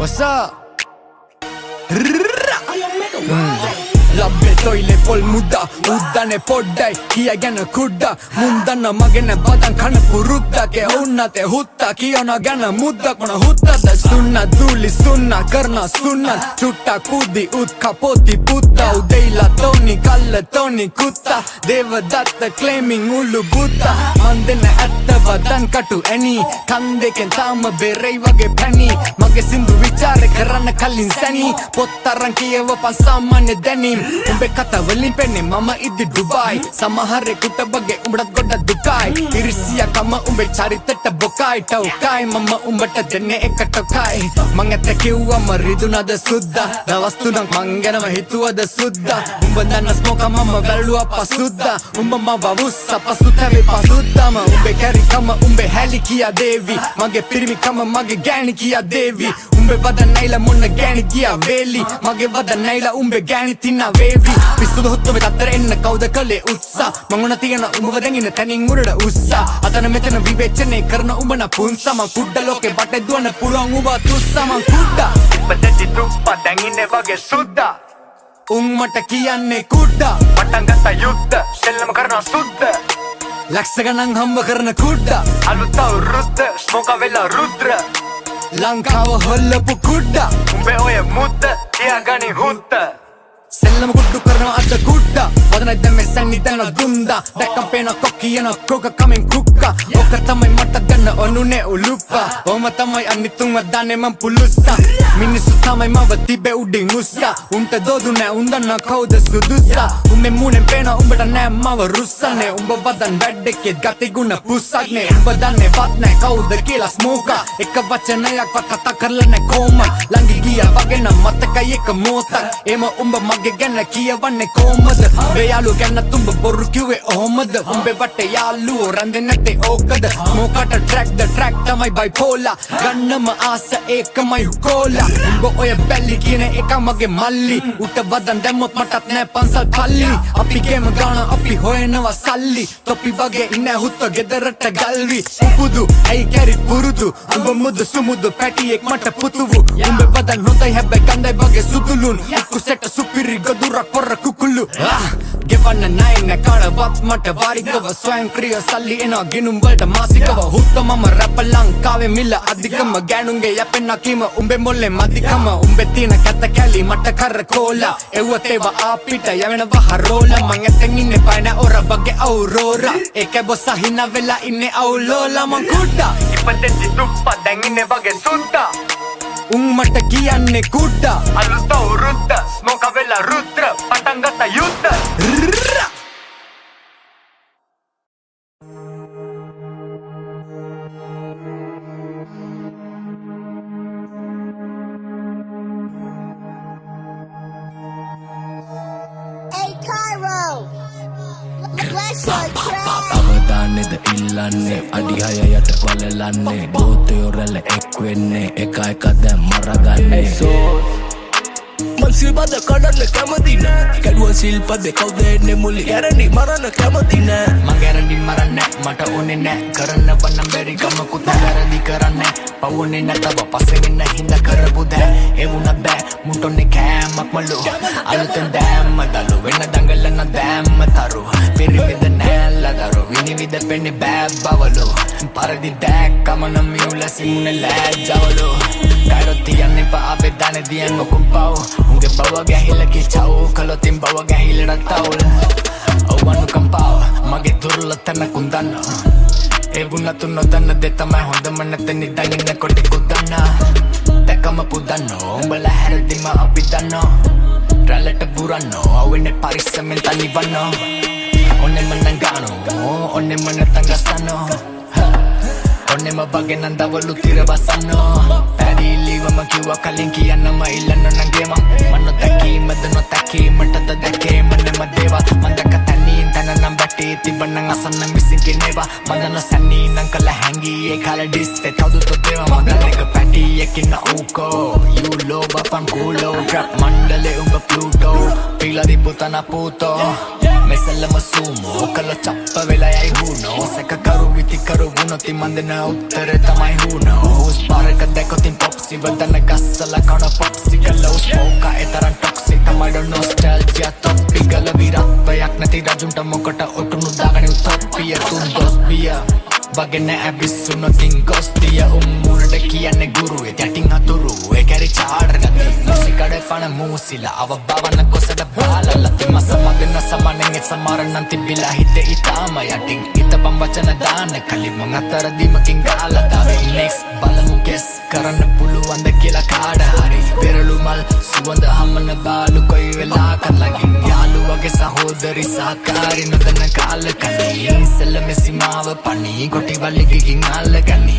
What's up? ලබ්බේ තොයිලේ පොල් මුඩා උද්දනේ පොඩ්ඩයි කියගෙන කුඩ්ඩා මුන්දන්න මගෙන බදන් කන පුරුද්දගේ උන්නතේ හුත්තා කියන ගැන මුද්දක් මොන හුත්තද සුන්න දූලි සුන්න කරන සුන්න චුට්ටා කුදි උත් කපෝති පුත්තා උදෙයිලා තෝනි කල්ල තෝනි කුත්තා දේවදත්ත ක්ලේමින් උල්ලු බුත්තා මන් දෙන්න ඇත්ත වදන් කටු ඇනි කන් දෙකෙන් තාම බෙරෙයි වගේ පැණි මගේ සින්දු විචාරේ කරන්න කලින් සැනි පොත් අරන් කියවපන් සාමාන්‍ය දැනීම් උඹේ කතාවලින් පෙන්නේ මම ඉදි ඩුබායි සමහරෙකුට බගේ උඹටත් ගොඩක් දුකයි ඉරිසියාකම උඹේ චරිතෙට බොකයි ටෝකයි මම උඹට දෙන්නේ එක ටෝකයි මං ඇත්ත කිව්වම රිදුනද සුද්දා දවස් තුනක් මං ගැනම හිතුවද සුද්දා උඹ දන්න ස්මෝක මම වැළුවා පසුද්දා උඹ මව වුස්සා පසුතැවේ පසුද්දාම උඹේ කැරිකම උඹේ හැලි කියා දේවි මගේ පිරිමිකම මගේ ගෑණි කියා දේවි උඹේ වද නැයිලා මොන ගෑණි කියා වේලි මගේ වද නැයිලා උඹේ ගෑණි තිනා වේවි පිස්සුද හොත්තම තත්තර එන්න කවුද කලේ උත්සා මං උන තියෙන උඹව දැඟින තනින් උඩට උස්සා අතන මෙතන විවේචනය කරන උඹ න පුන්සා මං කුඩ ලෝකේ බටේ දුවන පුළුවන් උඹ තුස්සා මං කුඩා ඉපදෙති තුප්පා දැඟින්නේ වගේ සුද්දා උන් මට කියන්නේ කුඩා පටන් ගත්ත යුද්ධ සෙල්ලම කරන සුද්ද ලක්ෂ ගණන් හම්බ කරන කුඩා අලුත් අවුරුද්ද ස්මෝක වෙලා රුද්‍ර ලංකාව හොල්ලපු කුඩා උඹේ ඔය මුද්ද තියාගනි හුත්ත සෙල්ලම කුඩු කරනවා අද කුඩා වදනයි දැම්මේ සැන්නි දැන දුන්දා දැක්කම් පේන කොක්කියන කොක කමින් කුක්කා ඔක තමයි මට ගන්න ඔනුනේ උලුප්පා ඔම තමයි අනිතුන්ව දාන්නේ මං පුලුස්සා මිනිස්සු තමයි මව තිබේ උඩින් උස්සා උන්ට දෝදු නෑ උන් දන්නා කවුද සුදුස්සා උඹේ මූණෙන් පේන උඹට නෑ මව රුස්සනේ උඹ වදන් වැඩකේ ගති ගුණ පුස්සක්නේ උඹ දන්නේ වත් නෑ කවුද කියලා ස්මෝකා එක වචනයක් වත් කතා කරලා නෑ කොම ළඟ ගියා වගේ නම් මතකයි එක මොහොතක් එම උඹ මගේ ගැන කියවන්නේ කොහමද මේ යාළුව ගැන තුඹ බොරු කිව්වේ ඔහොමද උඹේ වටේ යාළුවෝ රැඳෙන්නේ නැත්තේ ඕකද මොකට ට්‍රැක් තමයි බයිපෝලා ගන්නම ආස ඒකමයි හුකෝලා උඹ ඔය බැල්ලි කියන එක මගේ මල්ලි උට වදන් දැම්මොත් මටත් නෑ පන්සල් පල්ලි අපි ගේම ගාන අපි හොයනවා සල්ලි තොපි වගේ ඉන්නේ හුත්ත ගෙදරට ගල්වි පුදු ඇයි කැරි පුරුදු උඹ මුදු සුමුදු පැටියෙක් මට පුතුවු උඹ වදන් හොඳයි හැබැයි ගඳයි වගේ සුදුලුන් කුසෙට සුපිරි ගදුරක් පොර කුකුළු ගෙවන්න නෑ නෑ කාටවත් මට වාරිකව ස්වයංක්‍රීය සල්ලි එනවා ගිනුම් වලට මාසිකව හුත්ත මම රැප ලංකාවේ මිල අධිකම ගෑනුන්ගේ යැපෙන්න කීම උඹේ මොල්ලේ මදිකම උඹේ තියෙන කැත කැලි මට කරකෝලා එව්වත් ඒවා අපිට යවෙනවා හරෝලා මං ඇතෙන් ඉන්නේ පයින ඔර වගේ අවුරෝරා ඒකේ බොස්සා හිනා වෙලා ඉන්නේ අවුලෝලා මං කුඩා ඉපදෙති තුප්පා දැන් ඉන්නේ වගේ සුද්දා උන් මට කියන්නේ කුඩා අලුත් අවුරුද්ද ස්මෝක වෙලා රුද්‍ර පටන් ගත්ත යුද්ධ Hey Cairo, bless your track. අවදානෙද ඉල්ලන්නේ අඩිහය යට වලලන්නේ ගෝතයෝ රැල එක් වෙන්නේ එක එක දැන් මරගන්නේ මං සිල්පද කඩන්න කැමති නෑ කැඩුව සිල්පද කවුද එන්නේ මුලි ගැරණි මරන්න කැමති නෑ මං ගැරන්ටි මරන්නේ මට ඕනේ නෑ කරන්න බන්නම් බැරි කමකුත් වැරදි කරන්නේ පවුනේ නැතව පස්සෙන් ඉන්න හින්දා කරපු දෑ ඒ වුණා බෑ මුටොන්නේ කෑමක් මලු අලුතෙන් දැම්ම දලු වෙන දඟලන දැම්ම තරු පිරිමිද නෑල්ලා දරු විනිවිද පෙන්නේ බෑ බවලු පරදි දැක්කම නම් මියුල සිමුනේ ලෑජවලු Cairo තියන්නේ පාපේ දානේ දියන් මොකුම් පව් උන්ගේ බව ගැහිලා කිචව් කළොතින් බව ගැහිලා රටවල් ඔවනු කම්පාව මගේ දුර්ලතන කුන්දන්න ඒ වුණත් නොදන්න දෙ තමයි හොඳම නැත නිදගෙන කොටි කුදන්න දැකම පුදන්නෝ උඹලා හැරදිම අපි දන්නෝ රැලට බුරන්නෝ අවුනේ පරිස්සමෙන් තනිවන්නෝ ඔන්නෙම නංගානෝ ඔන්නෙම නැතංගසන්නෝ ඔන්නෙම බගේ නන්දවලු තිරවසන්නෝ පැරිලිවම කිව්වා කලින් කියන්නම ඉල්ලන්න නංගේම මන්න දැකීමද නොතැකීමටද දැකීමනෙම දේවා මන් දැක තැනීන් තැන නම් බැටේ තිබන්නන් අසන්න මිසින් කෙනේවා මදන සැනී නං කළ හැංගී ඒ කාල ඩිස්සේ තවදුතො දේවා මදන එක පැටියෙකින්න ඌකෝ you loba fan culo trap mandale umba Pluto pila di putana puto me sellama sumo kala chappa vela ai huno seka karu viti karu guno ti mandena uttere tamai huno us paraka deko tin popsi Badana gassala kana popsicle smoke etaran toxic tamada nostalgia topical viratvayak nathi rajunta mokata otunu dagane utopia tun dos biya bagena abissuna king gostiya ummurada kiyanne guru yatin haturu e kari charder nathi musikade pana musila ava bavana kosada balala timasa magna samanen samaran tibila hitte itama yatin itapam wachana dana kali mangatara dimakin gala dave next balamu guess karanna puluwan da kila kada hari peralu mal suwanda hamana balu koi vela kan lagin yalu wage sahodari sakari nodana kala kani selame simawa pani goti waligin alla kani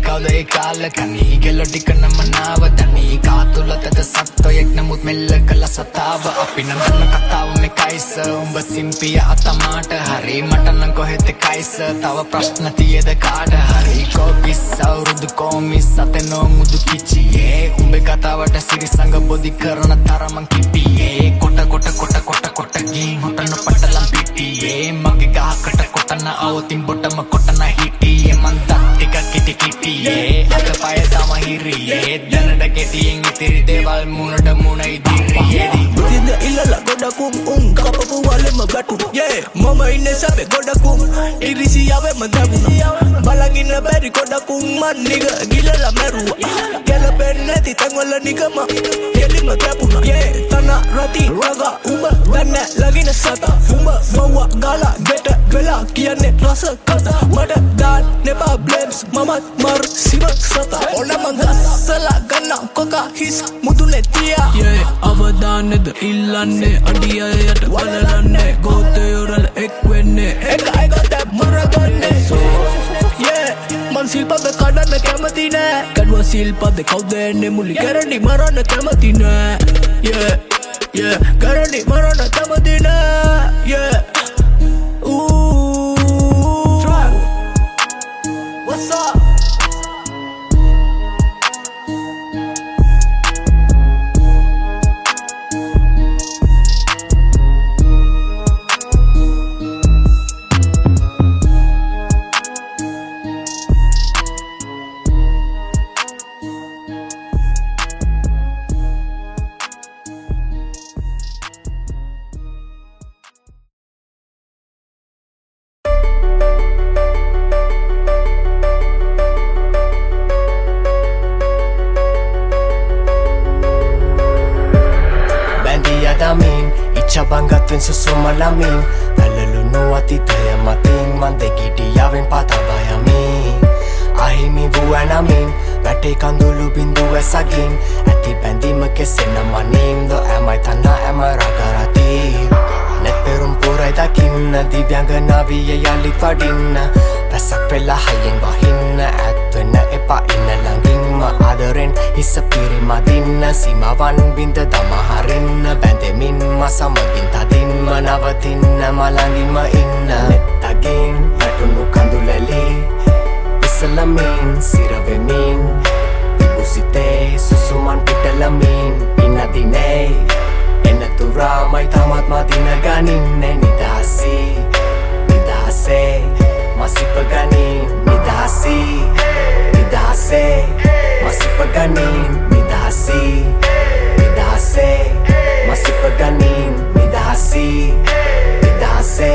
kauda e kala kani geloti kana manawa dani kaatula tada satto yak namut mella kala satawa api nandanna katawa me kaisa umba simpiya atamata hari mata nan kohete kaisa tawa prashna tiyeda kada hari kopi saurudu komi sateno mudu kichiye umbe katawata siri sanga bodhi karana taraman kipiye kota kota kota kota kota gi hotana patalam pitiye mage gahakata kotana awotin botama kotana hitiye mandattika kiti kitiye aga paya tama hiriye danada ketiyen itiri deval munada muna idiriye Tidak ilala godakum kapapu wale magatu yeah mama ine sabe godakum irisi yawe mandabuna balangina beri godakum man nigga gila la meru gala berneti tangola nigga ma yeli magabuna yeah tana rati raga umba dana lagi na sata umba bawa gala geta gala kiane rasa kata mada dan nepa blames mama mar siva sata ona mangas sala gana koka his mudune tia yeah avadaned illanne adiyayata walalanne goteyorala ekwenne eka got maraganne yeah man silpada kadana kemathi ne kadwa silpada kaudenne muli karani marana kemathi ne yeah yeah karani marana kemathi ne yeah ooh what's up Chabangatun susumalamin Naluluno at itaya mating Mandegidi yawin patabayamin Ahimi buwan namin Bate kandulu bindu esagin Ati bandi makesena manim Do amay tana amay ragarati Net perum puray dakin Dibyanga nabi yayalit padin Pasak pela hayeng bahin At na epa inalangin Maadarin isapiri madin Simawan binda damaharin Bandemin masa maginta din Manavatin na malangin mainna Netagin Natunu kandulali Isalamin Siravemin Ibusite Susuman pitalamin Inadine Enatura May tamat matinaganin Nidasi Nidase Masipaganin Nidasi Nidase Masipaganin Nidasi Nidase Masipaganin Nidasi Nidase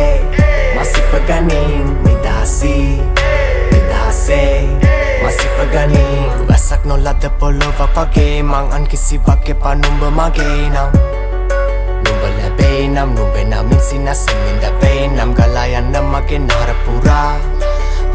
Masipaganin Nidasi Nidase Masipaganin Wasak no lada polo vapage Mangan kisiwag ke panumba maginam Numba lebenam Numbe namin sinasamin da venam Galayan na maginharapura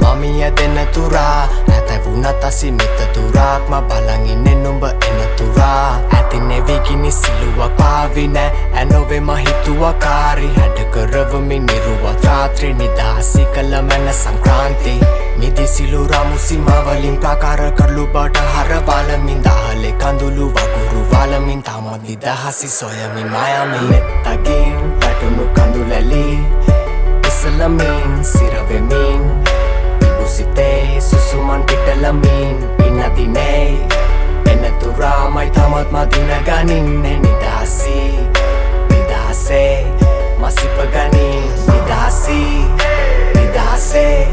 Mami ya de natura Atay vunata si mitaturak Mabalangin e numba e natura Atine vigini siluak pavine Anove mahitua kari Hada karavami niruwa ratri Nidasi kalamana sankranti Nidi siluramu simavalim prakara karlu bata haravalamin Dahale kandulu vaguru valamin Tamad nidahasi soyamin mayamin Netagin Tatunu kandulali Isalamin Siravemin Ibusite Susuman pitalamin Inadine Enatura May tamat madinaganin Nidasi Nidase Masipaganin Nidasi Nidase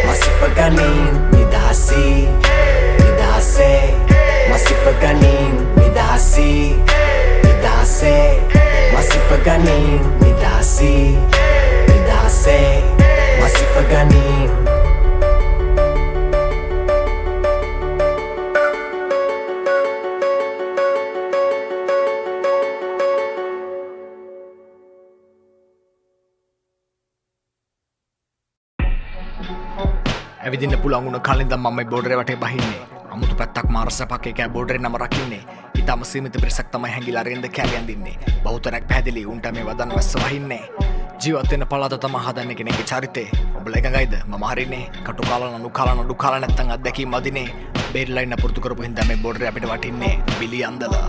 Masipaganin Nidasi Nidase Masipaganin ඇවිදින්න පුළුවන් වුණ කලින්ද මම මේ බෝඩරේ වටේ බහින්නේ අමුතු පැත්තක් මාරස පකේ කෑ බෝඩරේ නම රකින්නේ ඊටම සීමිත පිරිසක් තමයි හැංගිලා රෙන්ද කෑලි අඳින්නේ බහුතරයක් පැහැදිලි උන්ට මේ වදන් වැස්ස වහින්නේ ජීවත් වෙන පළාත තමයි හදන්නේ කෙනෙක්ගේ චරිතේ ඔබලා එකඟයිද මම හරිනේ කටු කාලා නඩු කාලා නැත්තම් අත්දැකීම් අදිනේ බේරිලා ඉන්න පුරුදු කරපු හින්දා මේ බෝඩරේ අපිට වටින්නේ බිලි අන්දලා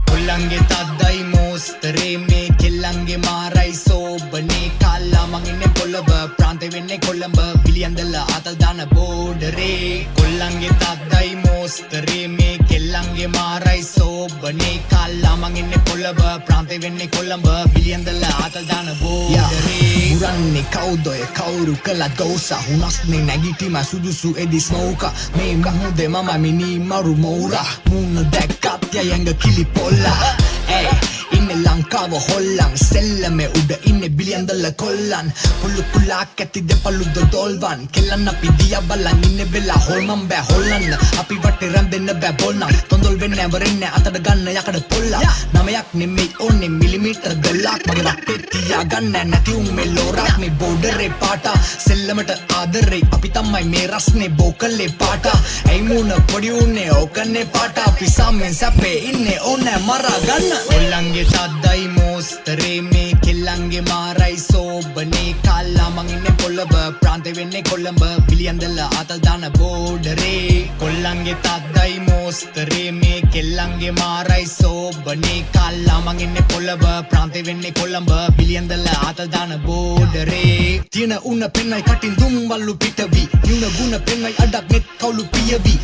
කොල්ලන්ගේ තද්දයි මෝස්තරේ මේ කෙල්ලන්ගේ මාරයි සෝබනේ කාලා මං ඉන්නේ පොළඹ ප්‍රාන්තේ වෙන්නේ කොළඹ පිළියන්දල අතල් දාන බෝඩරේ කොල්ලන්ගේ තද්දයි මෝස්තරේ මේ කෙල්ලන්ගේ මාරයි සෝබනේ කාලා මං ඉන්නේ පොළඹ ප්‍රාන්තේ වෙන්නේ කොළඹ පිළියන්දල අතල් දාන බෝඩරේ මුරන්නේ කවුද ඔය කවුරු කළත් ගෝසා හුනස්නේ නැගිටිම සුදුසු එදි ස්මෝකා මේ මුහුදේ මම මිනි මරු මෝරා මුණ දැක්කත් යංග කිලි පොල්ලා Hey, inne lankaව හොල්ලන් සෙල්ලමේ උඩ ඉන්නේ බිලියන්දල කොල්ලන් පුළු පුලාක් ඇතිද පළුද දොල්වන් කෙල්ලන් අපි දියා බලන් ඉන්නේ වෙලා හොල්මන් බෑ හොල්ලන්න අපි වටේ රැඳෙන්න බෑ බොල්නම් තොන්දොල් වෙන්නේ නැවරෙන්නේ අතට ගන්න යකඩ පොල්ලා නමයක් නෙමෙයි ඕනේ මිලිමීටර් 12ක් මගේ වටේ තියා ගන්න නැති උන් මේ ලෝරක් මේ බෝඩරේ පාටා සෙල්ලමට ආදරේ අපි තමයි මේ රස්නේ බෝකලේ පාටා ඇයි මුණ පොඩි උන්නේ ඕකනේ පාටා අපි සම්මෙන් සැපේ ඉන්නේ ඕනේ මරා ගන්න කොල්ලන්ගේ තද්දයි මෝස්තරේ මේ කෙල්ලන්ගේ මාරයි සෝබනේ කාලා මං ඉන්නේ පොළඹ ප්‍රාන්තේ වෙන්නේ කොළඹ පිළියන්දල අතල් දාන බෝඩරේ කොල්ලන්ගේ තද්දයි මෝස්තරේ මේ කෙල්ලන්ගේ මාරයි සෝබනේ කාලා මං ඉන්නේ පොළඹ ප්‍රාන්තේ වෙන්නේ කොළඹ පිළියන්දල අතල් දාන බෝඩරේ තියන උන්න පෙන්නයි කටින් දුම් වල්ලු පිටවි නිුණ ගුණ පෙන්නයි අඩක් නෙත් කවුළු පියවි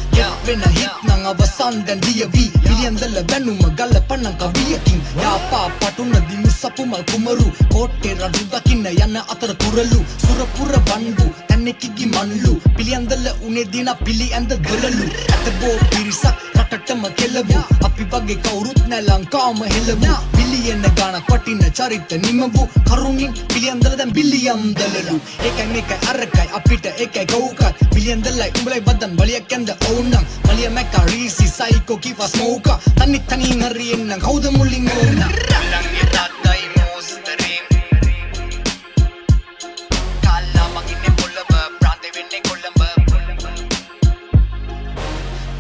වෙන හිත් නං අවසන් දැන් දියවි පිළියන්දල බැනුම ගල්ල පන්නන් කවියකින් යාපා පටුන දිනු සපුමල් කුමරු කෝට්ටේ රඩු දකින්න යන අතර කුරලු සුරපුර බන්දු තැන්නෙකිගි මන්ලු පිළියන්දල උනේ දින පිළි ඇඳ දොලලු ඇතබෝ පිරිසක් රටටම කෙලවු අපි වගේ කවුරුත් නෑ ලංකාවම හෙලවු බිලියන ගානක් වටින චරිත නිමවු කරුණින් පිළියන්දල දැන් බිලියම් දලලු ඒකයි මේකයි අරකයි අපිට ඒකයි ගෞකත් පිළියන්දලයි උඹලයි බදන් බලියක් ඇඳ ඕනම් මලිය මැකා රීසි සයිකෝ කිවා ස්මෝකා තනි නරියෙන්න කවුද මුලින් ඕන කොල්ලන්ගේ තද්දයි මෝස්තරේ කාලා මං ඉන්නේ පොළඹ ප්‍රාන්තේ වෙන්නේ කොළඹ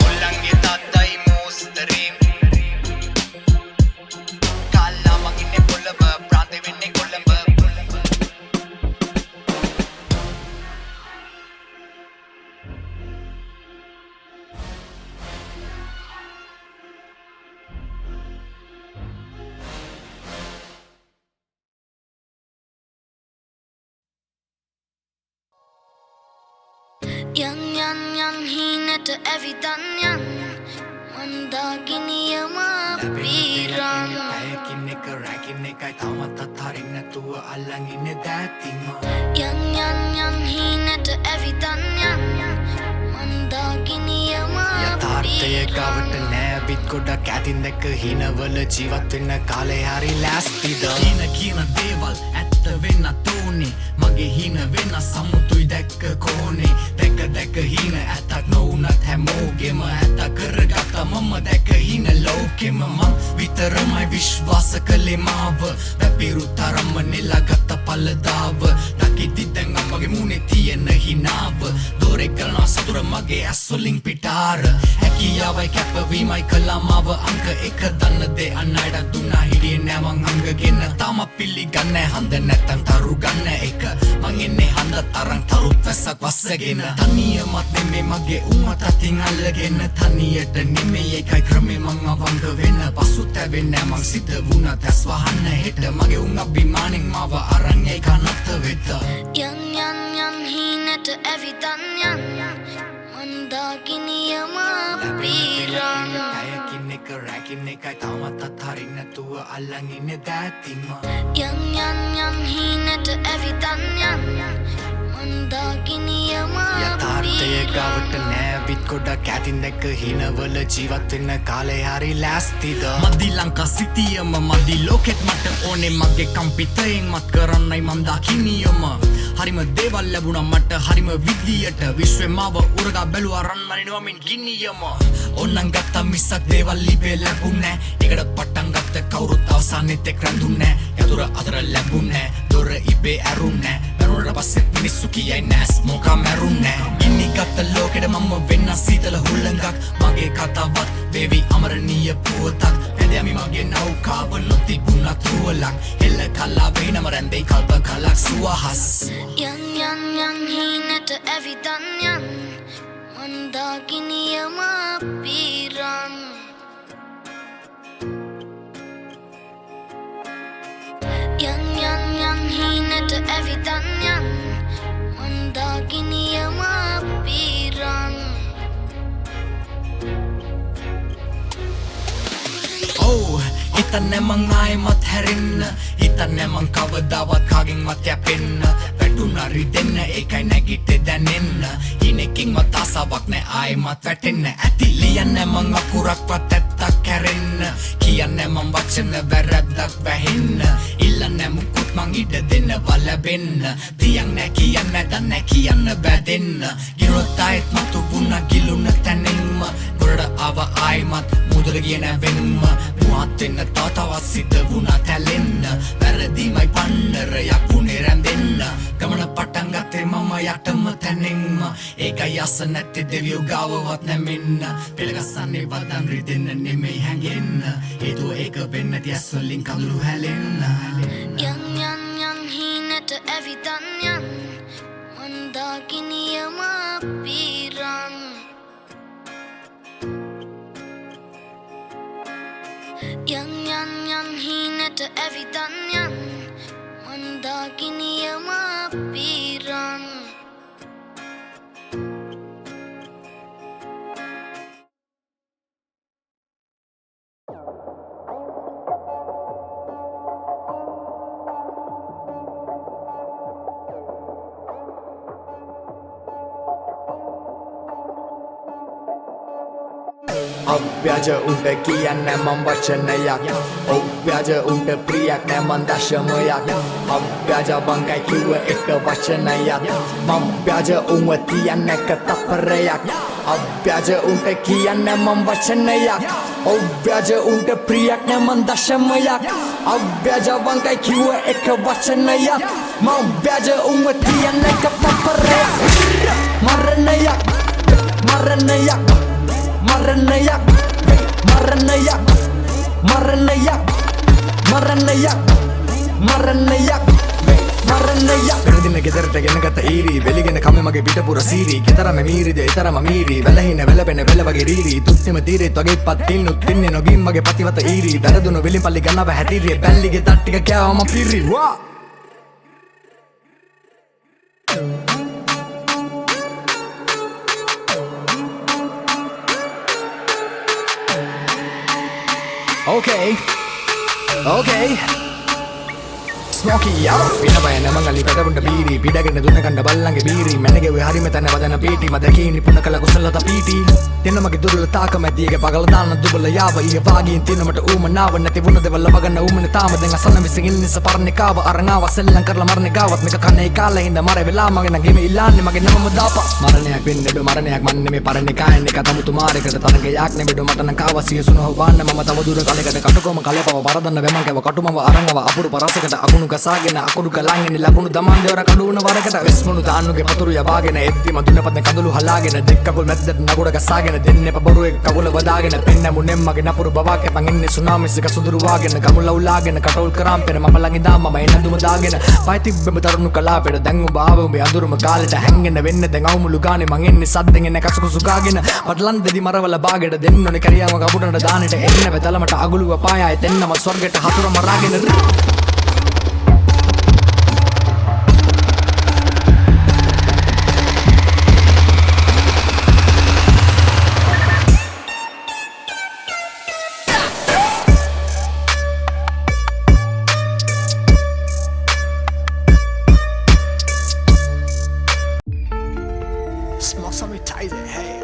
කොල්ලන්ගේ තද්දයි මෝස්තරේ කාලා මං ඉන්නේ පොළඹ ප්‍රාන්තේ වෙන්නේ Colombo Yan hinat evidan yan Mandagini piran Ayakin එක රැකින් එකයි තවමත් අත්හරින්න නැතුව අල්ලන් ඉන්නේ දැතිම Yan hinat evidan yan Mandagini යථාර්ථය ගාවට නෑ බිත් ගොඩක් ඇතින් දැක හිනවල ජීවත් වෙන්න කාලේ හරි ලෑස්තිද කියන දේවල් ඇත්ත වෙන්නත් ඕනේ මගේ හින වෙන සමුතුයි දැක්ක කෝනේ දැක හින ඇත්තක් නොවුනත් හැමෝගෙම ඇත්ත කරගත්ත මම දැක හින ලෝකෙම මං විතරමයි විශ්වාස කළේ මාව වැපිරු තරම්ම නෙලාගත්ත පළදාව දකිති දැන් මගේ මුනේ තියෙන හිනාව දොරේ කරන සතුර මගේ ඇස්වලින් පිටාර හැකියාවයි කැපවීමයි කළා මාව අංක එක දන්න දේ අන්නයට දුන්නා හිටියේ නෑ මං අංගගෙන තාම පිළිගන්නේ හන්ද නැත්තම් තරු ගන්න එක මං එන්නේ හන්ද තරම් තරුත් වැස්සක් වස්සගෙන තනියමත් නෙමේ මගේ උමත අතින් අල්ලගෙන තනියට නෙමේ එකයි ක්‍රමේ මං අවංග වෙන්න පසුතැවෙන්නේ මං සිත වුණත් ඇස් වහන්න හෙට මගේ උන් අභිමානෙන් මාව අරන් ඒ කනත් වෙත Yan hinat evidan yan Mandagini piran Ayakin එක රැකින් එකයි තවමත් අත්හරින්න නැතුව අල්ලන් ඉන්නේ දැතිම Yan hinat evidan yan Mandagini යථාර්ථය ගාවට නෑ විත් ගොඩක් ඇතින් දැක හිනවල ජීවත් වෙන්න කාලේ හරි ලෑස්තිද මදි ලංකා සිටියම මදි ලෝකෙත් මට ඕනේ මගේ කම්පිතයෙන් මත් කරන්නයි මන් දකිනියම හරිම දේවල් ලැබුණා මට හරිම විදියට විශ්වේ මාව උරගා බැලුවා රන්මනිනවා මින් ගිනියම ඕනනම් ගත්තා මිසක් දේවල් ලිපේ ලැබුණේ ඒකට පටන් ගත්ත කවුරුත් අවසානෙත් එක් රැඳුන්නේ යතුර අතර ලැබුන්නේ දොර ඉබේ ඇරුන්නේ මරුණට පස්සේ මිනිස්සු කියයි නෑස් මොකා මැරුන්නේ ඉන්නි ගත්ත ලෝකෙට මම වෙන්න සීතල හුල්ලඟක් මගේ කතාවත් වේවි අමරණීය පුවතක් හැදෑමි මගේ නෞකාව නොතිබුණ තුවලක් එල්ල කල්ලා වෙනම රැන්දේ කල්ප කලක් සුවහස් යන් යන් යන් හීනට ඇවිදන් යන් මන්දාකිනියම පිරන් යන් යන් යන් හීනට ඇවිදන් යන් මන්දාකිනියම පිරන් හිතන්නේ මං ආයෙමත් හැරෙන්න හිතන්නේ මං කවදාවත් කාගෙන්වත් යැපෙන්න වැටුණා රිදෙන්න ඒකයි නැගිටේ දැනෙන්න ඉනකින්වත් ආසාවක් නෑ ආයෙමත් වැටෙන්න ඇති ලියන්නේ මං අකුරක්වත් ඇත්තක් කැරෙන්න කියන්නේ මං වචන වැරද්දක් වැහෙන්න ඉල්ලන්නේ මුකුත් මං ඉඩ දෙන්නවා ලැබෙන්න තියන් නෑ කියන්නේ දන්නේ කියන්න බැදෙන්න ගිරුත් ආයෙත් මතු වුණා ගිලුණ තැනින්ම ගොඩ ආව ආයෙමත් මුදල ගිය නෑ වෙන්න මුවත් වෙන්න තවතවත් සිද්ධ වුණා තැලෙන්න වැරදීමයි පන්නරයක් වුණේ රැඳෙන්න ගමන පටන් ගත්තේ මම යටම තැනින්ම ඒකයි අස නැත්තේ දෙවියෝ ගාවවත් නැමෙන්න පෙළගස්සන්නේ වදන් රිදෙන්න නෙමෙයි හැංගෙන්න හේතුව ඒක වෙන්න නැති ඇස් වලින් කඳුළු හැලෙන්න යන් යන් යන් හීනට ඇවිදන් යන් මන්දාකිනියම පිරන් යන් යන් යන් හීනට ඇවිදන් යන් මන්දාකිනියම පිරන් අව්‍යාජ උන්ට කියන්නේ මං වචනයක් අව්‍යාජ උන්ට ප්‍රියක් නෑ මං දශමයක් අව්‍යාජ බංගයි කිව්ව එක වචනයක් මං ව්‍යාජ උන්ව තියන්නේ එක තප්පරයක් අව්‍යාජ උන්ට කියන්නේ මං වචනයක් අව්‍යාජ උන්ට ප්‍රියක් නෑ මං දශමයක් අව්‍යාජ බංගයි කිව්ව එක වචනයක් මං ව්‍යාජ උන්ව තියන්නේ එක තප්පරයක් මරණයක් මරණයක් Maranayak, Maranayak, Maranayak, Maranayak, Maranayak, Maranayak. Kadina ගෙදරට ගෙන ගත ඊරි වෙලිගෙන කම මගේ පිට පුර සීරි ගෙතරම මීරිද ඊතරම මීරි වැලහින වෙලපෙන වෙල වගේ රීරි තුත්තිම තීරෙත් වගේ පත් තින්නු තින්නේ නොගින් මගේ පතිවත ඊරි දරදුණු වෙලින් පල්ලි ගන්නව හැතිරිය බැල්ලිගේ තත් ටික කෑවම පිරි වා Okay, okay. Smoky out. Pinabaya na mga lipat akong dabiri Pidagan na doon na balang ibiri Menege we hari meta na wada na piti Madakini puna kala kusala tapiti Tino magidurula taka matiga Pagaladana na dubala yaba Iga vagi intino mata umanawa Nativuna de valabagan na umanitama Denga sana misingin sa paranikawa Arangawa silang karla marnigawat Mika kana ikala Hinda mare vilama Ginagimi ilan Ni magin naman madapa Maraniak pinnedo Maraniak man Nimi paranikain Ni katamu tumari Kada tanang kayak Nibido mata ng kawa Siya sunuhuban Na mamatawa duro kali Kada katuko Makalepa Paradan na bemang Kaya katumawa arangawa Apuro parasa Kada akunu ගසාගෙන අකුරු ගලංගෙන ලකුණු දමන් දෙවර කඩුවන වරකට වෙස්මුණු දාන්නුගේ පතුරු යවාගෙන එද්දි මදුන පද කඳුළු හලාගෙන දෙක්කකුල් මැද්දට නගුඩ ගසාගෙන දෙන්නේ පබරු එක කකුල වදාගෙන පෙන්න මුනෙම් මගේ නපුරු බවාක පංගින්නේ සුනාමිසික සුදුරු වාගෙන ගමුල උලාගෙන කටෝල් කරාම් පෙන මම ළඟ ඉඳා මම එනඳුම දාගෙන පය තිබ්බෙම තරුණු කලාපෙට දැන් උඹ ආව උඹේ අඳුරුම කාලෙට හැංගෙන වෙන්න දැන් අවුමුළු ගානේ මං එන්නේ සද්දෙන් එන කසුකුසු ගාගෙන පටලන් දෙදි මරවල බාගෙට දෙන්න ඕනේ කරියාම කපුටට දානෙට එන්න වෙතලමට අගුලුව පායයි දෙන්නම ස්වර්ගෙට හතුර මරාගෙන Smoke some tight hey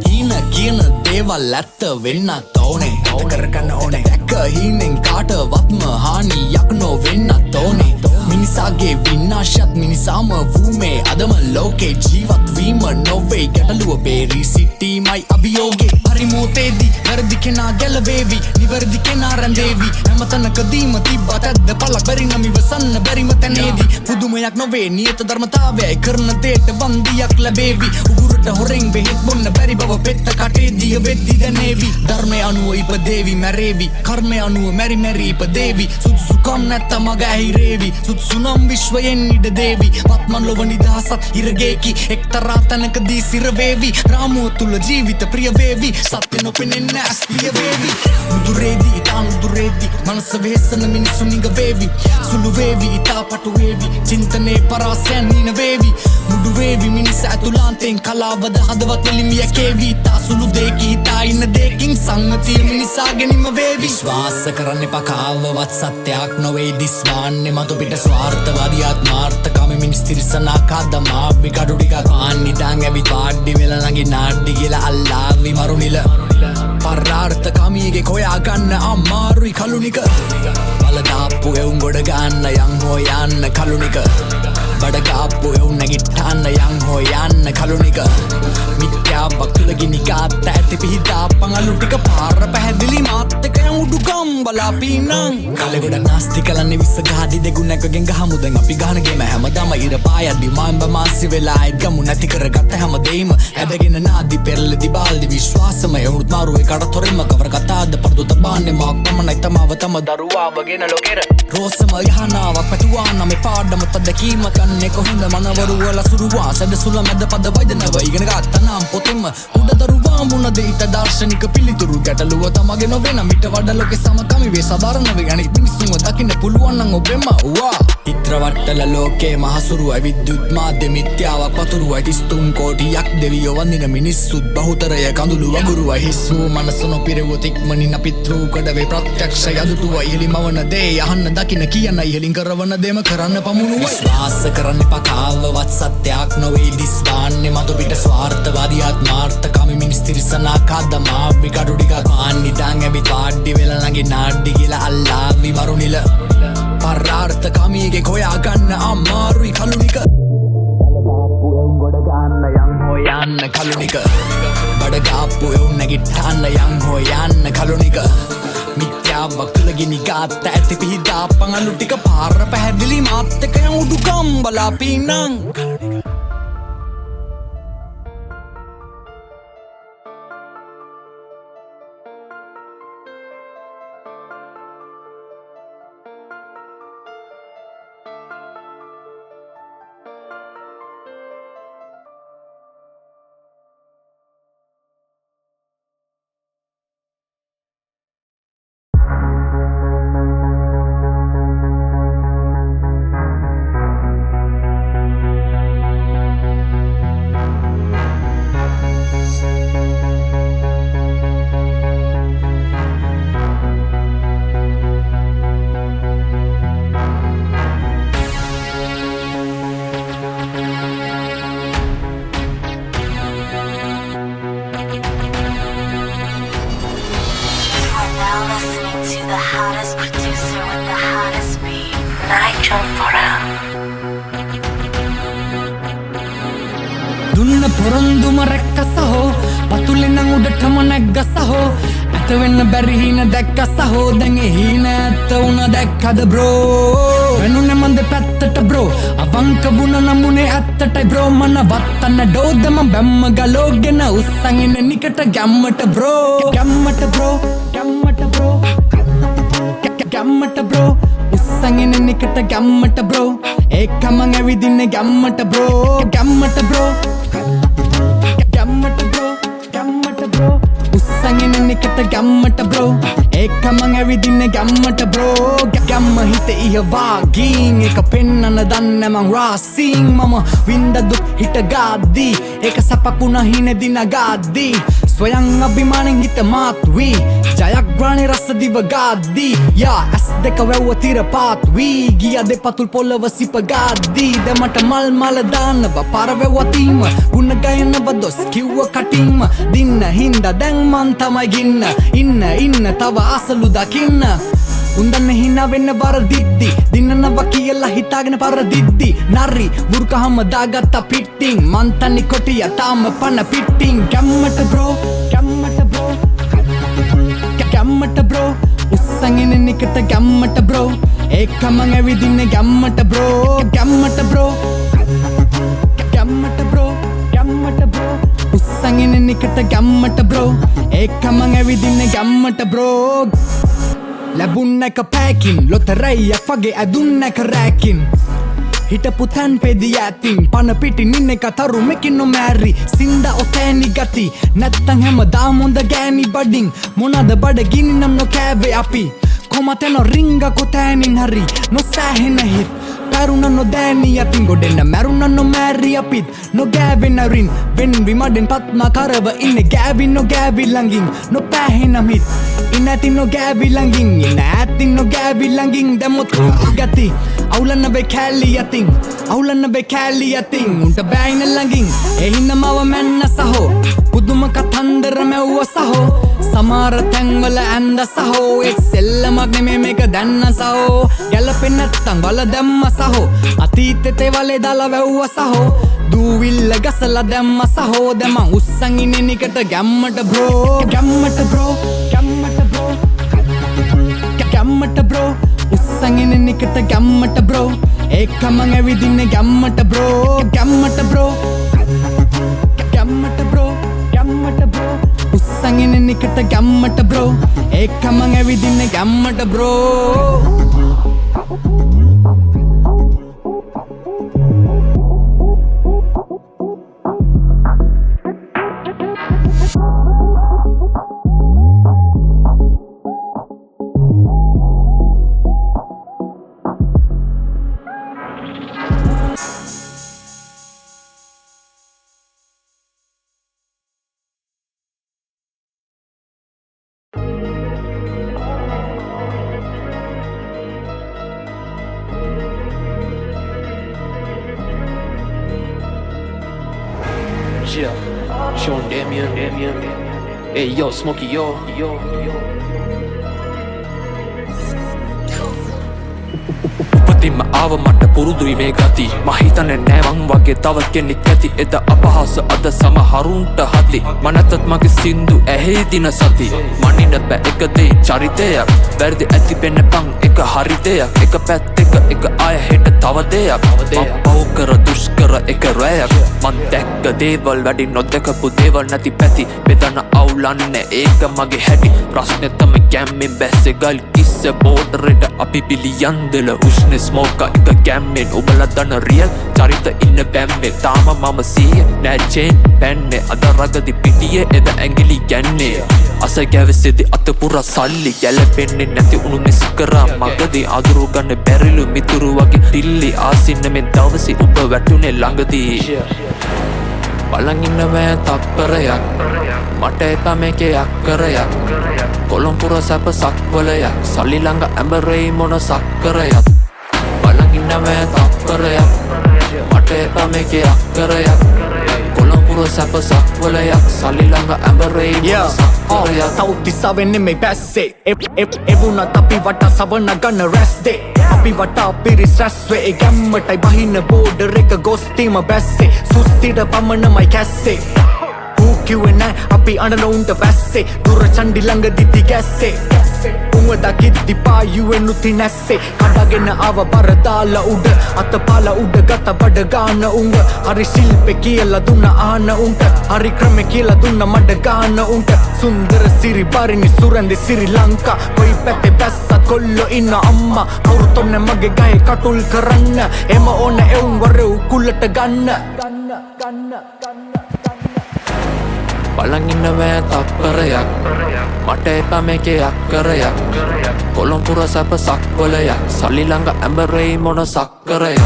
හීන කියන දේවල් ඇත්ත වෙන්නත් ඕනේ කරගන්න ඕනේ දැක්ක හීනෙන් කාටවත්ම හානියක් නොවෙන්නත් ඕනේ මිනිසාගේ විනාශයත් මිනිසාම වූමේ අදම ලෝකේ ජීවත්වීම නොවේ ගැටලුව බේරී සිටීමයි අභියෝගේ පරිමෝතේදී වැරදි කෙනා ගැලවේවි නිවැරදි කෙනා රැඳේවි හැමතැනකදීම තිබ්බත් ඇද්ද පලක් බැරි නම් ඉවසන්න බැරිම තැනේදී පුදුමයක් නොවේ නියත ධර්මතාවයයි කරන දේට වන්දියක් ලැබේවි උගුරට හොරෙන් බෙහෙත් බොන්න බැරි බව පෙත්ත කටේදිය වෙද්දි දැනේවි ධර්මය අනුව ඉපදේවි මැරේවි කර්මය අනුව මැරි මැරි ඉපදේවි සුදුසුකම් නැත්ත මග ඇහිරේවි සුදුසුනම් විශ්වයෙන් ඉඩ දේවි පත්මන් ලොව නිදහසත් හිරගේකි එක්තරා තැනකදී සිරවේවි රාමුව තුළ ජීවිත ප්‍රියවේවි සත්‍ය නොපෙනෙන්න ඇස් පියවේවි මුදුරේදී ඉතා මුදුරේදී මනස වෙහෙසන මිනිසු නිගවේවි සුළු වේවි ඉතා පටු වේවි චින්තනයේ පරාසයන් නින වේවි මුඩු වේවි මිනිස ඇතුලාන්තෙන් කලාවද හදවත් එලිමිය කේවි ඉතා සුළු දෙකි ඉතා ඉන්න දෙකින් සංගතිය මිනිසාගෙනම වේවි විශ්වාස කරන්න එපා කාවවත් සත්‍යයක් නොවේ දිස්වාන්නේ මතු පිට ස්වාර්ථවාදී ආත්මාර්ථකාමී මිනිස් තිරිසනා කාදමාවි කඩු ටිකක් ආන්නිටාන් ඇවිත් වාඩි වෙලා නගි නාඩ්ඩි කියලා අල්ලාවි මරුනිල පරාර්ථකාමීගේ කොයා ගන්න අමාරුයි කලුනික බලදාප්පු එවුන් ගොඩ ගන්න යන් හෝ යන්න කලුනික බඩගාප්පු එවුන් නැගිට්ටන්න යන් හෝ යන්න කලුනික මිත්‍යාවක් තුළ ගිනිකාත් ඇති පිහිටා පඟලු ටික පාර පැහැදිලි මාත්තක උඩුකම් බලාපීනං කලගොඩ නාස්ති කලන්නේ විස්ස ගාදි දෙගුණැකගෙන් ගහමුදෙන් අපි ගහනගේම හැමදාම ඉර පායද්දි මාම්බ මාසි වෙලා අයිත් ගමු නැති කරගත්ත හැමදේම ඇදගෙන නාදි පෙරලදි බාල්දි විශ්වාසම එවුනුත් මාරුවේ කඩ තොරෙන්ම කවර කතාද පරදු තබාන්නේ මාක් තමනයි තමාව තම දරුවාවගෙන ලොකෙර රෝසම යහනාවක් පැතුවා නම පාඩම තදකීම කන්නේ කොහින්ද මනවරුවල සුරුවා සැද සුල මැද පද වෛදනව ඉගෙන ගත්තනම් පොතෙම උඩ දරුවා මුණ දෙයිත දාර්ශනික පිළිතුරු ගැටලුව තමගේ නොවෙන මිට වඩා ලෝකෙ සමකමි වේ සාධාරණ වේ අනිත් මිනිස්සුන්ව දකින්න පුළුවන් නම් ඔබෙම වා චිත්‍රවට්ටල ලෝකේ මහසුරුවයි විද්‍යුත් මාධ්‍ය මිත්‍යාවක් පතුරුවයි 33 කෝටියක් දෙවියෝ වන්දින මිනිස්සුත් බහුතරය කඳුළු වගුරුවයි හිස්සූ මනස නොපිරවුව තික්මනින් අපිත් රූකඩ වේ ප්‍රත්‍යක්ෂ යදුටුව ඉහිලිමවන දේ අහන්න දකින්න කියන්න ඉහිලින් කරවන දේම කරන්න පමුණුවයි විශ්වාස කරන්න එපා කාවවත් සත්‍යයක් නොවේ දිස්වාන්නේ මතු පිට ස්වාර්ථවාදී ආත්මාර්ථකාමී මිනිස් තිරිසනා කාදමාවි කඩු ටිකක් ආන්නිටාන් ඇවිත් වාඩි වෙලා නගි නාඩ්ඩි කියලා අල්ලාවි මරුනිල පරාර්ථකාමීගේ කොයා ගන්න අමාරුයි කලුනික බලදාප්පු එවුන් ගොඩ ගන්න යන් හෝ යන්න කලුනික බඩගාප්පු එවුන් නැගිට්ටන්න යන් හෝ යන්න කලුනික මිත්‍යාවක් තුළ ගිනිගාත් ඇති පිහිටා පඟලු ටික පාර පැහැදිලි මාත්තක උඩුකම් බලාපීනං දුන්න පොරොන්දුම රැක්ක සහෝ පතුලෙන් උඩටම නැග්ග සහෝ ඇත වෙන්න බැරි හීන දැක්ක සහෝ දැන් ඒ හීන ඇත්ත වුණ දැක්කද බ්‍රෝ වෙනුනේ මන්ද පැත්තට බ්‍රෝ අවංක වුණ නමුනේ ඇත්තටයි බ්‍රෝ මන වත්තන්න ඩෝදම බැම්ම ගලෝගෙන උස්සන් එන නිකට ගැම්මට බ්‍රෝ ගැම්මට බ්‍රෝ ගැම්මට බ්‍රෝ ගැම්මට බ්‍රෝ උස්සන් එන නිකට ගැම්මට බ්‍රෝ ඒකම ඇවිදින්නේ ගැම්මට බ්‍රෝ ගැම්මට බ්‍රෝ ගැම්මට බ්‍රෝ ගැම්මට බ්‍රෝ උස්සන් එන නිකට ගැම්මට බ්‍රෝ ඒකම ඇවිදින්නේ ගැම්මට බ්‍රෝ ගැම්ම හිත ඉහවාගීන් එක පෙන්නන දන්න මං රාසීන් මම වින්ද දුක් හිට ගාද්දී ඒක සපකුණ හිනෙදි නගාද්දී ස්වයං අභිමානෙන් හිත මාත් වී ජයග්‍රාණේ රස දිව ගාද්දී යා ඇස් දෙක වැව්ව තිර පාත් වී ගිය දෙපතුල් පොළව සිප ගාද්දී දැමට මල් මල දාන්නව පාර වැව්ව තීම ගුණ ගයනව දොස් කිව්ව කටින්ම දින්න හින්දා දැන් මන් තමයි ගින්න ඉන්න තව අසලු දකින්න උන්දන්න හිනා වෙන්න වරදිද්දි දින්නනව කියලා හිතාගෙන පරදිද්දි නරි බුර්කහම දාගත්ත පිටින් මන්තනි කොටිය තාම පන පිටින් ගැම්මට බ්‍රෝ උස්සගෙන නිකට ගැම්මට බ්‍රෝ ඒකමං ඇවිදින්න ගැම්මට බ්‍රෝ උස්සගෙන නිකට ගැම්මට බ්‍රෝ ඒකමං ඇවිදින්න ගැම්මට බ්‍රෝ ලැබුන්න එක පෑකින් ලොතරැයියක් වගේ ඇදුන්න එක රෑකින් හිටපු තැන් පෙදී ඇතින් පන පිටින් ඉන්න එක තරුමකින් නොමෑරි සින්ද ඔතෑනි ගති නැත්තං හැම දාමොන්ද ගෑනි බඩින් මොනද බඩ ගිනි නම් නොකෑවේ අපි කොමතැනො රිංග කොතෑනින් හරි නොසෑහෙන හිත් පැරුණ නොදෑනී අතින් ගොඩෙන්න මැරුණ නොමෑරි අපිත් නොගෑවෙනරින් වෙන්වි මඩෙන් පත්ම කරව ඉන්න ගෑවින් නොගෑවි ළඟින් නොපෑහෙනම් හිත් ඉන්න ඇතින් නොගෑවි ළඟින් ඉන්න ඇතින් නොගෑවි ළඟින් දැමුත් ගති අවුලන්න බේ කෑලි අතින් උන්ට බෑයින ළඟින් එහින්න මව මැන්න සහෝ පුදුම කතන්දර මැව්ව සහෝ සමාර තැන්වල ඇන්ද සහෝ එක් සෙල්ලමක් නෙමේ මේක දැන්න සහෝ ගැලපෙන් නැත්තං වල දැම්ම සහෝ අතීතෙතේ වලේ දාලා වැව්ව සහෝ දූවිල්ල ගසලා දැම්ම සහෝ දැමන් උස්සන් ඉන්නේ නිකට ගැම්මට බ්‍රෝ උස්සන් ඉන්නේ නිකට ගැම්මට බ්‍රෝ ඒකමං ඇවිදින්න ගැම්මට බ්‍රෝ උස්සන් ඉන්නේ නිකට ගැම්මට බ්‍රෝ ඒකමං ඇවිදින්න ගැම්මට bro Yeah, Sean Damien. Hey yo, Smokey yo. උපතින්ම ආව මට පුරුදුයි මේ ගති මහිතන්නේ නෑ මං වගේ තව කෙනෙක් ඇති එද අපහාස අද සමහරුන්ට හති මනතත් මගේ සින්දු ඇහි දින සති මනින්න බෑ එක දේ චරිතයක් වැරදි ඇති වෙන්න පං එක හරි දෙයක් එක පැත්තක එක අය හෙට තව දෙයක් මං පව් කර දුෂ්කර එක රැයක් මං දැක්ක දේවල් වැඩි නොදකපු දේවල් නැති පැති බෙදන අවුලන්නේ ඒක මගේ හැටි ප්‍රශ්නේ තමයි ගැම්මෙන් බැස්සේ ගල් කිස්ස බෝඩරෙට අපි පිළියන් දෙල උෂ්ණ ස්මෝක එක ගැම්මෙන් උබල දන රියල් චරිත ඉන්න බැම්මේ තාම මම සීය නෑ චේන් පැන්නේ අද රගදි පිටියේ එද ඇඟිලි ගැන්නේ අස ගැවසෙදි අතපුර සල්ලි ගැලපෙන්නේ නැති උණු මිස් කරා මගදී අදුරු ගන්න බැරිලු මිතුරු වගේ පිල්ලි ආසින්න මෙන් දවසේ උඹ වැටුනේ ළඟදී බලන් ඉන්නවෑ තප්පරයක් මට එපා මේකේ අක්කරයක් කොළොම්පුර සැප සක්වලයක් සල්ලි ළඟ ඇඹරෙයි මොන සක්කරයක් බලන් ඉන්නවෑ තප්පරයක් මට එපා මේකේ අක්කරයක් කොළොම්පුර සැප සක්වලයක් සල්ලි ළඟ ඇඹරෙයි මොන සක්කරයක් තවුතිසා වෙන්නේ මේ පැස්සේ එවුනත් අපි වටා සවන ගන්න රැස්දේ අපි වටා පිරිස් රැස්වේ ඒ ගැම්මටයි බහින්න බෝඩර් එක ගොස්තීම බැස්සේ සුස්තිට පමණමයි කැස්සේ කිව්වේ නෑ අපි අඬනවුන්ට වැස්සේ දුර චණ්ඩි ළඟදිති ගැස්සේ උඹ දකිද්දි පායුවෙන් උති නැස්සේ කඩගෙන ආව බර දාලා උඩ අතපාලා උඩ ගත බඩ ගාන උඹ හරි ශිල්පේ කියලා දුන්න ආන උන්ට හරි ක්‍රමේ කියලා දුන්න මඩ ගාන උන්ට සුන්දර සිරි පරිණි සුරන්දි සිරි ලංකා කොයි පැත්තේ බැස්සත් කොල්ලෝ ඉන්න අම්මා කවුරුත් ඔන්නේ මගේ ගහේ කටුල් කරන්න එම ඕන එවුන් වරෙව් කුල්ලට ගන්න බලන් ඉන්නවෑ තප්පරයක් මට එපා මේකේ අක්කරයක් කොළොම්පුර සැප සක්වලයක් සල්ලි ළඟ ඇඹරෙයි මොන සක්කරයක්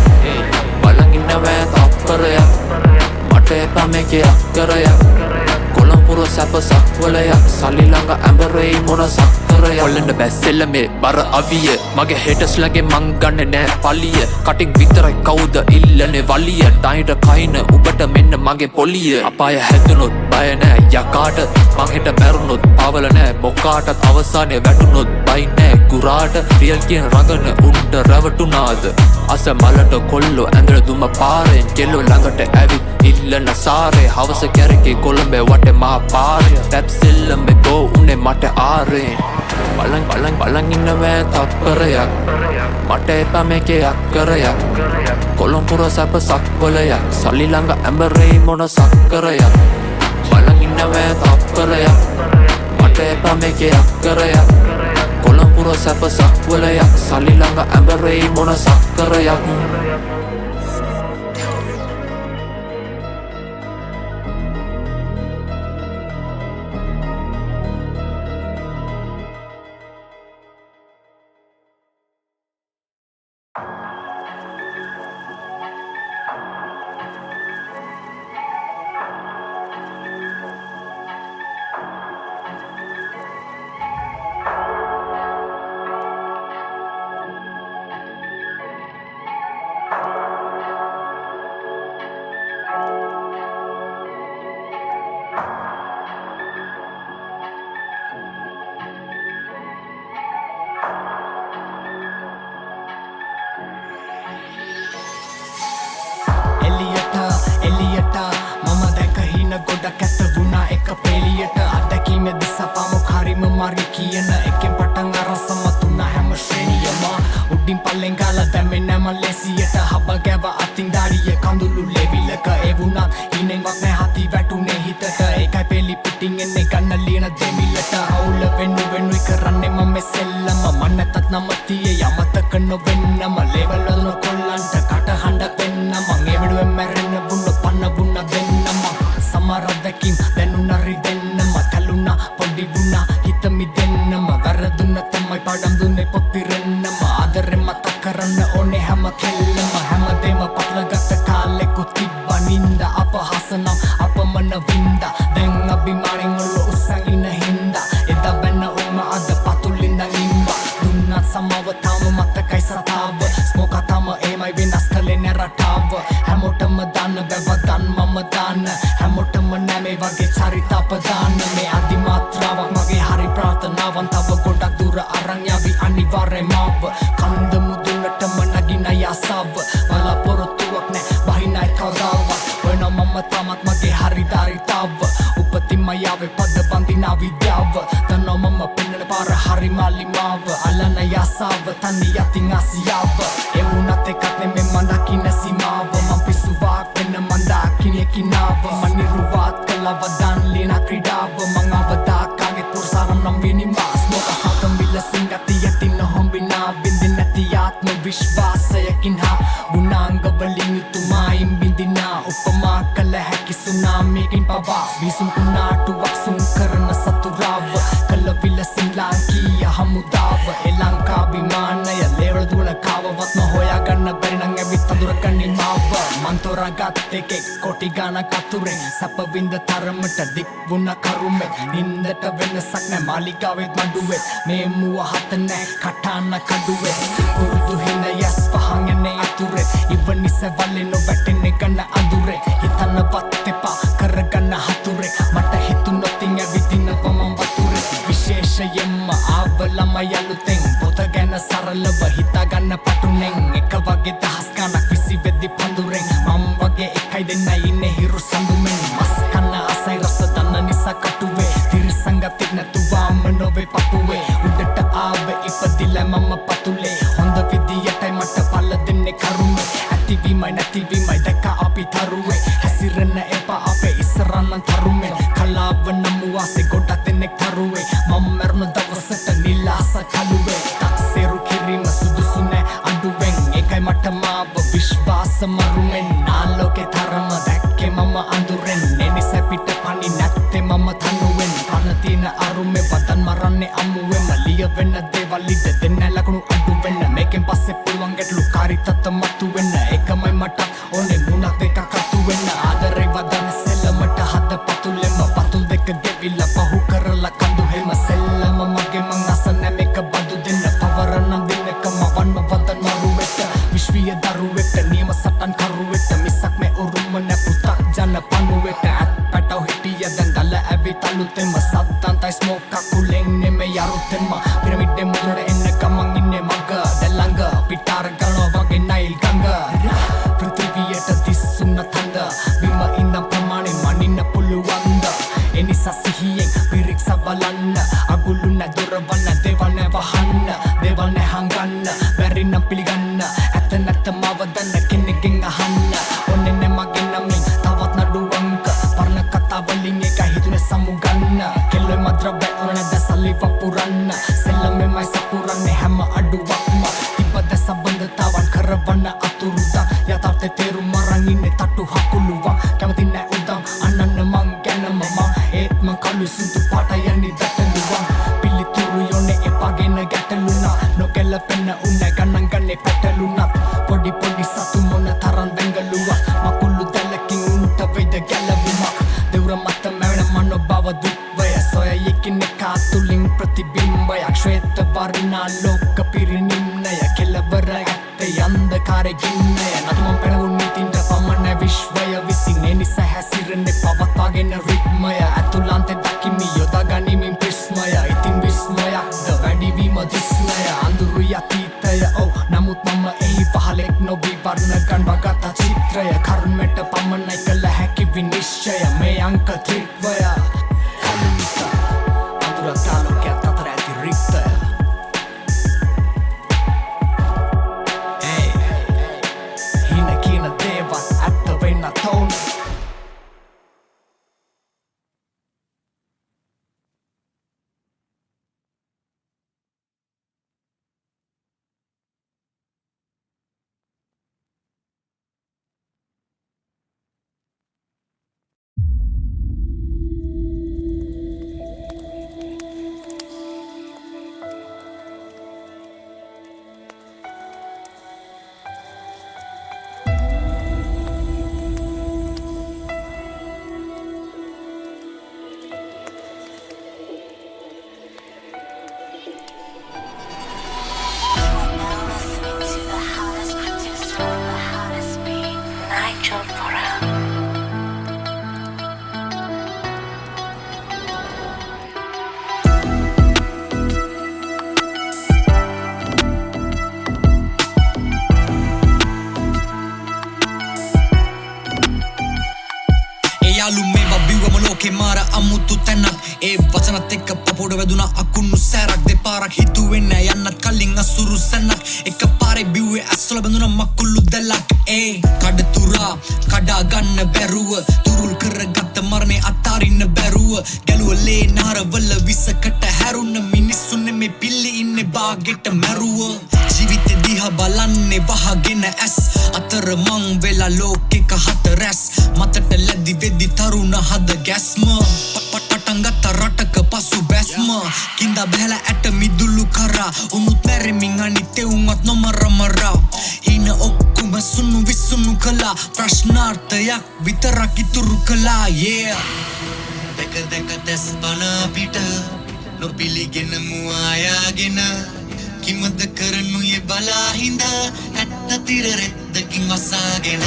බලන් ඉන්නවෑ තප්පරයක් මට එපා මේකේ අක්කරයක් කොළොම්පුර පුර සැප සක්වලයක් සල්ලි ළඟ ඇඹරෙයි මොන සක්කරයක් කොල්ලන්න බැස්සෙල්ල මේ බර අවිය මගේ හෙටස්ලගේ මං ගන්න නෑ පලිය කටින් විතරයි කවුද ඉල්ලනේ වලිය ටයිට කයින උබට මෙන්න මගේ පොලිය අපාය හැදුනොත් බය නෑ යකාට මං හෙට මැරුණොත් පවල නෑ මොකාටත් අවසානය වැටුනොත් බයි නෑ ගුරාට රියල් කියන රඟන උන්ට රැවටුනාද අස මලට කොල්ලෝ ඇඳර දුම පාරෙන් කෙල්ලෝ ළඟට ඇවිත් ඉල්ලන සාරේ හවස කැරකේ කොළඹේ වටේ මහා පාරේ ටැප් සෙල්ලම්බේ ගෝ උනේ මට ආරේ බලන් ඉන්නවෑ තත්පරයක් මට එපා මේකේ අක්කරයක් කොළොම්පුර සැප සක්වලයක් සල්ලි ළඟ ඇඹරෙයි මොන සක්කරයක් බලන් ඉන්නවෑ තත්පරයක් මට එපා මේකේ අක්කරයක් කොළොම්පුර සැප සක්වලයක් සල්ලි ළඟ ඇඹරෙයි මොන සක්කරයක් එලියට මම දැක හින ගොඩක් ඇත වුණා එක පෙලියට අත්දැකීම දිසපාමුක් හරිම මරි කියන එකෙන් පටන් අරන් සමතුනා හැම ශ්‍රේණියම උඩින් පල්ලෙන් ගාලා දැම්මේ නැම ලෙසියට හබ ගැව අතින් දාඩිය කඳුළු ලෙවිලක ඒ වුණත් හිනෙන්වත් නැ හති වැටුනේ හිතට ඒකයි පෙලි පිටින් එන්නේ ගන්න ලියන දෙමිලට අවුල වෙනුයි කරන්නේ මම සෙල්ලම මන්නතත් නම තියේ යමතක නොවෙන්නම ලේබල් වල කොල්ලන්ට කටහඬක් වෙන්න මං ඒ විඩුවෙන් මැරෙන්න බුන්න පන්න බුන්න දෙන්නම සමහර දැකීම් දැනුනරි දෙන්නම තැලුණා පොඩි වුණා හිත මිදෙන්නම වැරදුන්න තමයි පාඩම් දුන්නේ පොත් පිරෙන්නම ආදරෙන් මතක් කරන්න ඕනේ හැම කෙල්ලම හැමදේම පටලගත්ත කාලෙකුත් තිබ්බා නින්ද අපහසනම් අපමණ වින්දා දැන් අභිමානෙන් ඔල්ල උස්සගෙන හින්දා එදා බැන්න උම අද පතුලින් දඟින්වා දුන්නත් සමව තාම මතකයි සතාව ස්මෝක තම ඒමයි වෙනස් කලේ නැරටාව හැමෝටම දාන්න බැවදන් මම දාන්න හැමෝටම නැමේ වගේ චරිතාපදාන්න මේ අධිමාත්‍රාවක් මගේ හරි ප්‍රාර්ථනාවන් තව ගොඩක් දුර අරන් යවි අනිවාර්යෙන් මාව කන්ද මුදුනටම නගින යසාව බලාපොරොත්තුවක් නෑ බහිනයි කවදාවත් වෙන මම තමත් මගේ හරි ධාරිතාව උපතින්ම යාවේ පද බඳිනා විද්‍යාව දන්නෝ මම පෙන්නන පාර හරි මාලිමාව අලන යසාව තනි යතින් ආසියාව ඒ වුණත් එකක් නෙමෙයි මන් දකින්න සීමාව මම පිස්සුවක් වෙන මන් දකින්න කිනාව මන් නිරුවත් කළා වදන් ලියන ක්‍රීඩාව මං අවදාකාගේ පුරසාරම් නම් විනිමාස් මොක හතම් විල සිංගති යතින් නොහොම්බිනා බින්දින් නැති ආත්ම විශ්වාසයකින් හා ගුණාංග වලින් යුතුමයින් බින්දිනා උපමා කළ හැකි සුනාමියකින් පවා විසුම් කුණාටුවක් සුම් කරන සතුරාව කළ විල සිංලාංකීය හමුදාව ඒ ලංකා විමානය ලේවල දුවන කාවවත් නොහොයා ගන්න බැරි නම් ඇවිත් අඳුරගන්නේ මාව මන් තෝරාගත් එකෙක් කොටි ගානක් අතුරෙන් සැප වින්ද තරමට දික් වුණ කරුමෙ නින්දට වෙනසක් නැ මාලිගාවෙත් මඩුවෙත් මේ මුව හත නැ කටාන කඩුවෙත් පුරුදු හින යස් පහන් යන්නේ අතුරෙත් ඉවනි සැවලේ නොවැටෙන්නේ ගන්න අඳුරේ හිතන්නවත් එපා කරගන්න හතුරෙක් මට හිතුනොතින් ඇවිදින වමන් වතුරේ විශේෂයෙන්ම ආව ළමයි අලුතෙන් පොත ගැන සරලව හිතාගන්න පටුනෙන් එක වගේ දහස් ගණක් විසි වෙද්දි පඳුරෙන් මම වගේ එකයි දෙන්නයි ඉන්නේ හිරු සඳුමෙන් මස් කන්න අසයි රස දන්න නිසා කටුවේ තිරිසංගතික් නැතුවාම නොවේ පපුවේ උඩට ආවේ ඉපදිලා මම පතුලේ හොඳ විදියටයි මට පල්ල දෙන්නේ කරුමේ ඇතිවීමයි නැතිවීමයි දැක අපි තරුවේ හැසිරෙන්න එපා අපේ ඉස්සරන්න තරුමෙන් කලාව නමුවාසේ ගොඩක් දෙනෙක් තරුවේ මම මැරුණ දවසට නිලාස කළුවේ තක්සේරු කිරීම සුදුසු නෑ අඩුවෙන් ඒකයි මට මාව විශ්වාස මරුමෙන් නාලෝකේ තරම දැක්කේ මම අඳුරෙන් එනිසා පිට පනි නැත්තේ මම තනුවෙන් පන තියෙන අරුමේ වතන් මරන්නේ අමුවෙන් ලිය වෙන්න දේවල් ඉද දෙන්න ලකුණු අඩු වෙන්න මේකෙන් පස්සේ පුළුවන් ගැටලු කාරිතත් මතු වෙන්න ඒකමයි මට ඕනේ මුණක් දෙකක් අතු වෙන්න ආදරේ වදන් සෙල්ලමට හද පතුලෙම පතුල් දෙක දෙක තෙම්ම පිරමිඩ්ඩේ මුදුනට එන්න ගමන් ඉන්නේ මග දැන් ළඟ පිටාර කරනවා වගේ නයිල් ගඟ පෘථිවියට දිස්සුන්න තඳ බිම ඉන්න ප්‍රමාණය මනින්න පුළුවන්ද එනිසා සිහියෙන් පිරික්ස බලන්න අගුළු නැදොරවන්න දේවල් නැවහන්න දේවල් නැහංගන්න බැරි නම් පිළිගන්න ඇත්ත නැත්ත මව දන්න කෙනෙක්ගෙන් අහන්න ඔන්නේ නැ මගේ නමින් තවත් නඩුවංක පරණ කතාවලින් එක හිතුනේ සමුගන්න කෙල්ලොයි මද්‍රව්‍ය ඕන නැද සල්ලි වපුරන්න සෙල්ලමෙමයි සපුරන්නේ හැම අඩුවක්ම තිබ්බද සම්බන්ධතාවන් කරවන්න අතුරුදා යථාර්ථය තේරුම් අරන් ඉන්නේ තට්ටු හකුලුවක් කැමති නැ උදම් අනන්න මං ගැන මම ඒත් මං කළු සුදු පාට යන්නේ දටලුවක් පිළිතුරු යොන්නේ එපාගෙන ගැටලුණා නොගැලපෙන්න උන්නේ ගණන් ගන්නේ පැටලුණත් පොඩි පොඩි සතු මොන තරම් දැඟලුවක් මකුළු දැලකින් උන්ට වෙයිද ගැලවුමක් දෙවුර මත මැවෙන මනෝභාව දුක්වය සොය එකිනෙක අතුලින් ප්‍රතිබිම්බයක් ශ්වේත වර්ණා ලෝක පිරිනිම්නය කෙලවර ඇත්තේ අන්ධකාරේ ගින්නය නතුමන් පැනවුන් නීතින්ට පමණ විශ්වය විසින් එනිසා හැසිරෙන්නේ පවත්වාගෙන රිද්මය ඇතුළන්තේ දකිමි යොදාගනිමින් ප්‍රිස්මය ඉතින් විස්මයක්ද වැඩිවීම දිස්නය අඳුරු යතීතය ඔව් නමුත් මම එහි පහලෙක් නොවී වර්ණ ගන්වගත චිත්‍රය කර්මයට පමණයි කළ හැකි විනිශ්චය මේ අංක ත්‍රිත්වය කලුනික අඳුර තාලෝකයක් අතර ඇති රික්තය හින කියන දේවල් ඇත්ත වෙන්න තෝන යාලු මේවා බිව්වම ලෝකේ මාර අමුතු තැනක් ඒ වචනත් එක්ක පපුඩ වැදුනා අකුණු සැරක් දෙපාරක් හිතුවේ නෑ යන්නත් කලින් අසුරු සැනක් එක පාරේ බිව්වේ ඇස්වල බඳුන මකුළු දැලක් ඒ කඩතුරා කඩා ගන්න බැරුව තුරුල් කරගත්ත මරණේ අතාරින්න බැරුව ගැලුව ලේ නාරවල විසකට හැරුණ මිනිස්සුන් මේ පිල්ලි ඉන්නේ බාගෙට මැරුව ජීවිතේ දිහා බලන්නේ වහගෙන ඇස් අතර මං වෙලා ලෝකෙක හතරැස් මතට ලැදි වෙදි තරුණ හද ගැස්ම පටන් ගත්ත රටක පසු බැස්ම කින්දා බැහැලා ඇට මිදුළු කරා උනුත් නැරෙමින් අනිතේ උන්වත් නොමරමරා හින ඔක්කොම සුණු විසුණු කළා ප්‍රශ්නාර්ථයක් විතරක් ඉතුරු කළා දෙක දෙක දැස් බන පිට නොපිලිගෙන මුවායාගෙන කිමද කරනු යේ බලා හිඳා ඇත්ත තිර රෙද්දකින් වසාගෙන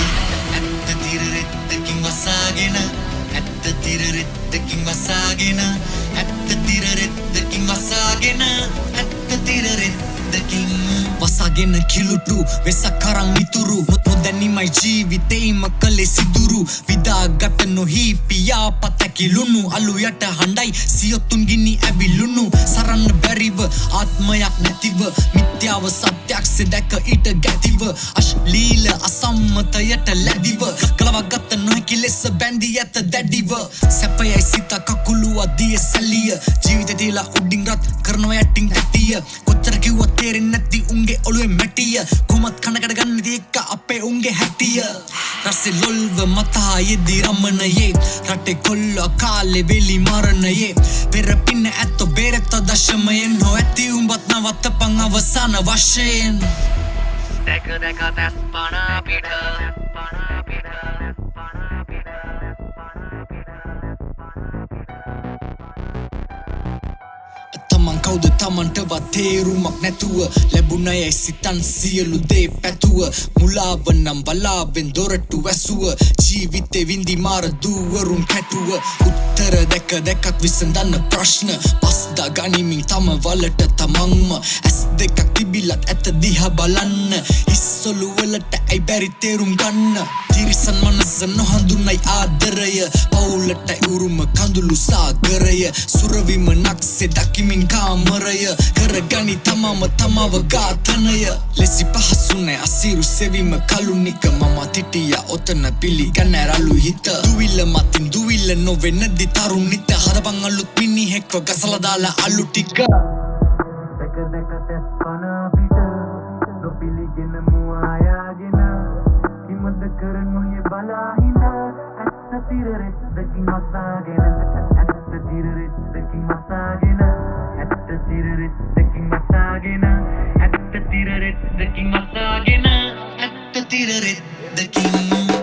ඇත්ත තිර රෙද්දකින් වසාගෙන ඇත්ත තිර රෙද්දකින් වසාගෙන ඇත්ත තිර රෙද්දකින් වසාගෙන ඇත්ත තිර රෙද්දකින් වසාගෙන කිලුටු වෙසක් කරන් ඉතුරු නොදැනීමයි ජීවිතේම කලේ සිදුරු විදාගත නොහි පියාපතකි ලුණු අලු යට හඬයි සියොතුන් ගිනි ඇවිලුණු සරන්න බැරිව ආත්මයක් නැතිව මිත්‍යාව සත්‍යයක් සෙදක ඊට ගැතිව අශ්ලීල අසම්මතයට ලැබිව කලවගත නොහැකි ලෙස බැඳී ඇත දැඩිව සැපයයි සිත කකුළු අදිය සැලිය ජීවිතේ තියලා උඩින් රත් කරනවා යටින් ඇටිය කොච්චර කිව්වත් තේරෙන්නේ නැති උන්ගේ ඔළුවේ මැටිය කොහොමත් කනකට ගන්න දෙයක අපේ උන්ගේ හැටිය රස්සේ ලොල්ව මතා යෙදි රමණයේ රටේ කොල්ල කාලේ වෙලි මරණයේ පෙර පින්න ඇත්ත බෙරත දශමයෙන් නොඇති උඹත් නවත්තපන් අවසාන වශයෙන් දෙක දෙක දැස් පන පිට තමන් කවුද තමන්ටවත් තේරුමක් නැතුව ලැබුණයයි සිතන් සියලු දේ පැතුව මුලාව නම් බලාවෙන් දොරටු වැසුව ජීවිතේ විඳි මාර දුවරුන් කැටුව උත්තර දැක දැකක් විසඳන්න ප්‍රශ්න පස්දා ගනිමින් තම වලට තමන්ම ඇස් දෙකක් තිබිලත් ඇත දිහා බලන්න ඉස්සොලු වලට ඇයි බැරි තේරුම් ගන්න තිරිසන් මනස නොහඳුනයි ආදරය පවුලට උරුම කඳුළු සාගරය සුරවිම නක්සේ දකිමින් කාමරය කරගනි තමම තමව ඝාතනය ලෙසි පහසුනේ අසීරු සෙවීම කලුනික මම තිටිය ඔතන පිළිගන්න රළු හිත දුවිල මතින් දුවිල නොවෙන්නදි තරුණිත හරපන් අලුත් මිනිහෙක්ව ගසලා දාලා අලු ටික දැක දැක තැස් පන පිට නොපිළිගෙන මුවායාගෙන කිමද කරනුයේ බලාහිඳ ඇත්ත තිරරෙත් දකින් මසාගෙන ඇත්ත තිරරෙත් දකින් මසාගෙන ඇත්ත තිරරෙත් දකින් මසාගෙන ඇත්ත තිරරෙත් දකින් මසාගෙන ඇත්ත තිරරෙත් දකින්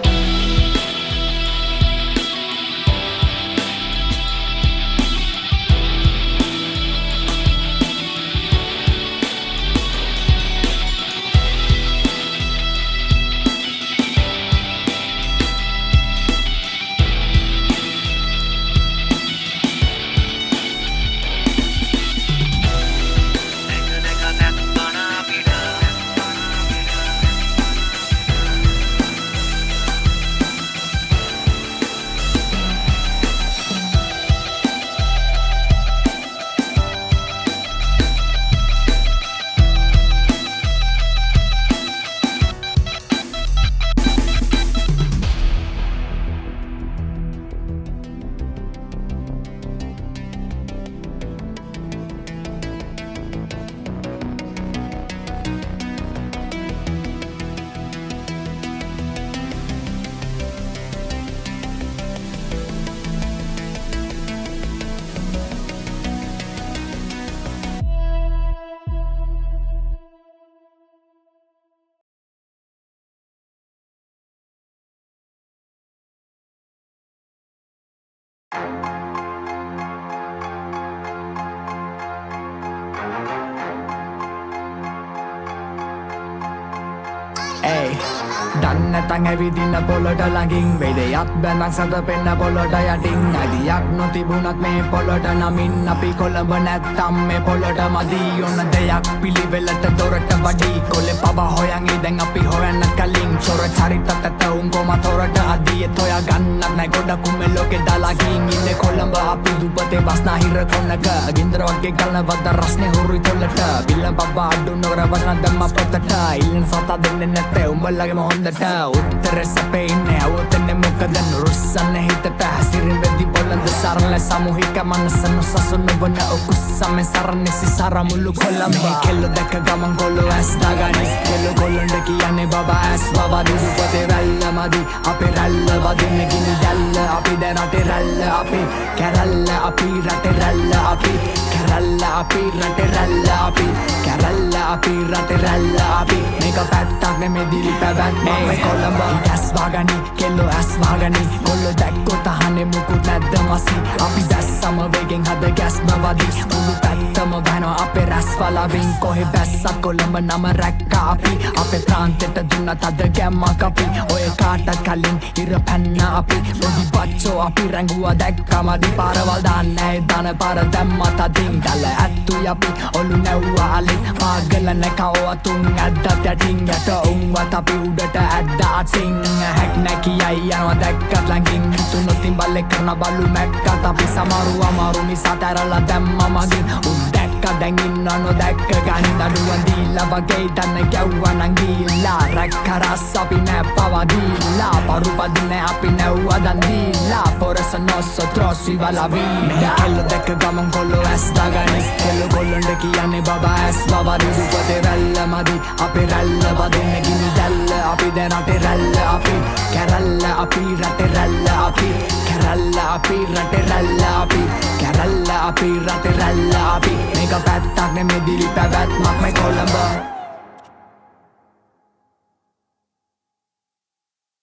දන්න තන් ඇවිදින්න පොලට ළඟින් වෙදයක් බැඳන් සත පෙන්න පොලට යටින් අඩියක් නොතිබුණත් මේ පොලට නමින් අපි කොළඹ නැත්තම් මේ පොලට මදි ඔන්න දෙයක් පිළිවෙලට දොරට වඩි කොලේ පවා හොයන් ඉදැන් අපි හොයන්න කලින් චොර චරිතත් ඇත උංගොම තොරට අදියෙත් හොයා ගන්නත් නැ ගොඩකුම ලෝකෙ දාලාගින් ඉන්නේ කොළඹ අපි දුපතේ බස්නාහිර කොන්නක ගින්දර වගේ ගලන වද රස්නේ හුරුයි තොලට බිල්ලම් පවා අඩු නොකර වසන දැම්ම පොතට ඉල්ලන් සතා දෙන්නේ නැත්තේ උඹලගේ හොඳට උත්තර සැපේ ඉන්නේ අවතන්නේ මොකද නුරුස්සන්න හිතට හැසිරින් වෙදි බොලඳ සරල සමූහික මනස නොසසුන වන ඔකුස්සම සරන්නේ සිසර මුළු කොළඹ කෙල්ල දැක ගමන් කොල්ල ඇස් දාගනි කෙල්ල කොල්ලන්ට කියන්නේ බබා ඇස් බබා දුදු පොතේ වැල්ල මදි අපේ රැල්ල වදින්න ගිනි දැල්ල අපි දැන් රටේ රැල්ල අපි කැරල්ල අපි රටේ රැල්ල අපි කැරල්ල අපි රටේ රැල්ල අපි කැරල්ල අපි රටේ රැල්ල අපි මේක පැත්තක් නෙමෙයි දිලි පැවැත්ම මේ කොළඹ ඇස් වගනි කෙල්ලෝ ඇස් වගනි කොල්ලෝ දැක්කොත් තහනේ මුකුත් නැද්ද මසි අපි දැස්සම වේගෙන් හද ගැස්ම වදි මුළු පැත්තම ගනවා අපේ රැස් වලවින් කොහෙ බැස්සක් කොළඹ නම රැක්කා අපි අපේ ප්‍රාන්තෙට දුන්නත් අද ගැම්මක් අපි ඔය කාටත් කලින් ඉර පැන්න අපි පොඩි බච්චෝ අපි රැඟුවා දැක්කමදි පාරවල් දාන්නේ දන පාර දැම්මත් අදින් ගල ඇත්තුයි අපි ඔලු නැව්වා අලින් පාගල නැකව තුන් ඇද්දත් යටින් යට උන්වත් අපි උඩට ඇද්ද අටින් හැක් නැකියයි යනවා දැක්කත් ළඟින් තුනොතින් බල්ලෙක් කරන බලු මැක්කත් අපි සමරු අමාරු නිසා තරලා දැම්ම මගින් උන් දැක්ක දැන් ඉන්න නොදැක්ක ගනින් අඩුවන් දීලා වගේ දන්න ගැව්වා නං ගිල්ලා රැක්ක රස් අපි නෑ පවා දීලා පරු පදින අපි නැව්වා දන් දීලා පොරස nosotros viva la vida කෙල්ල දැක්ක ගමන් කොල්ලෝ ඇස් දාගනි කෙල්ල කොල්ලන්ට කියන්නේ බබා ඇස් බබා දුදු පොතේ රැල්ල මදි අපේ රැල්ල වදින්න ගිනි දැල්ල අපි දැන් රටේ රැල්ල අපි කැරල්ල අපි රටේ රැල්ල අපි කැරල්ල අපි රටේ රැල්ල අපි කැරල්ල අපි රටේ රැල්ල අපි මේක පැත්තක් නෙමෙයි දිලි පැවැත්මක් මේ කොළඹ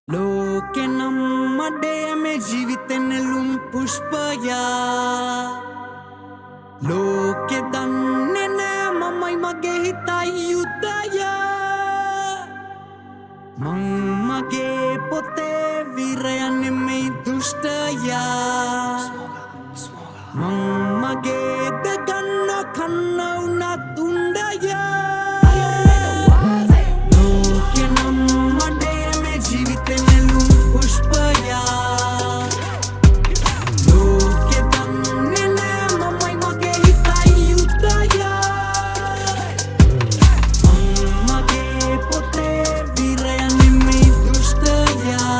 ලෝකෙ නම් මඩේ මේ ජීවිතේ නෙළුම් පුෂ්පයා ලෝකෙ දන්නේ නෑ මමයි මගේ හිතයි යුද්ධය මං මගේ පොතේ වීරයන් නෙමෙයි දුෂ්ටයා මං මගේ දගන්න කන්න උනත් උණ්ඩයා ලෝකෙ නම් මඩේ මේ ජීවිතේ නෙළුම් පුෂ්පයා ලෝකෙ දන්නේ නෑ මමයි මගේ හිතයි යුද්ධයා මං මගේ පොතේ වීරයන් නෙමෙයි දුෂ්ටයා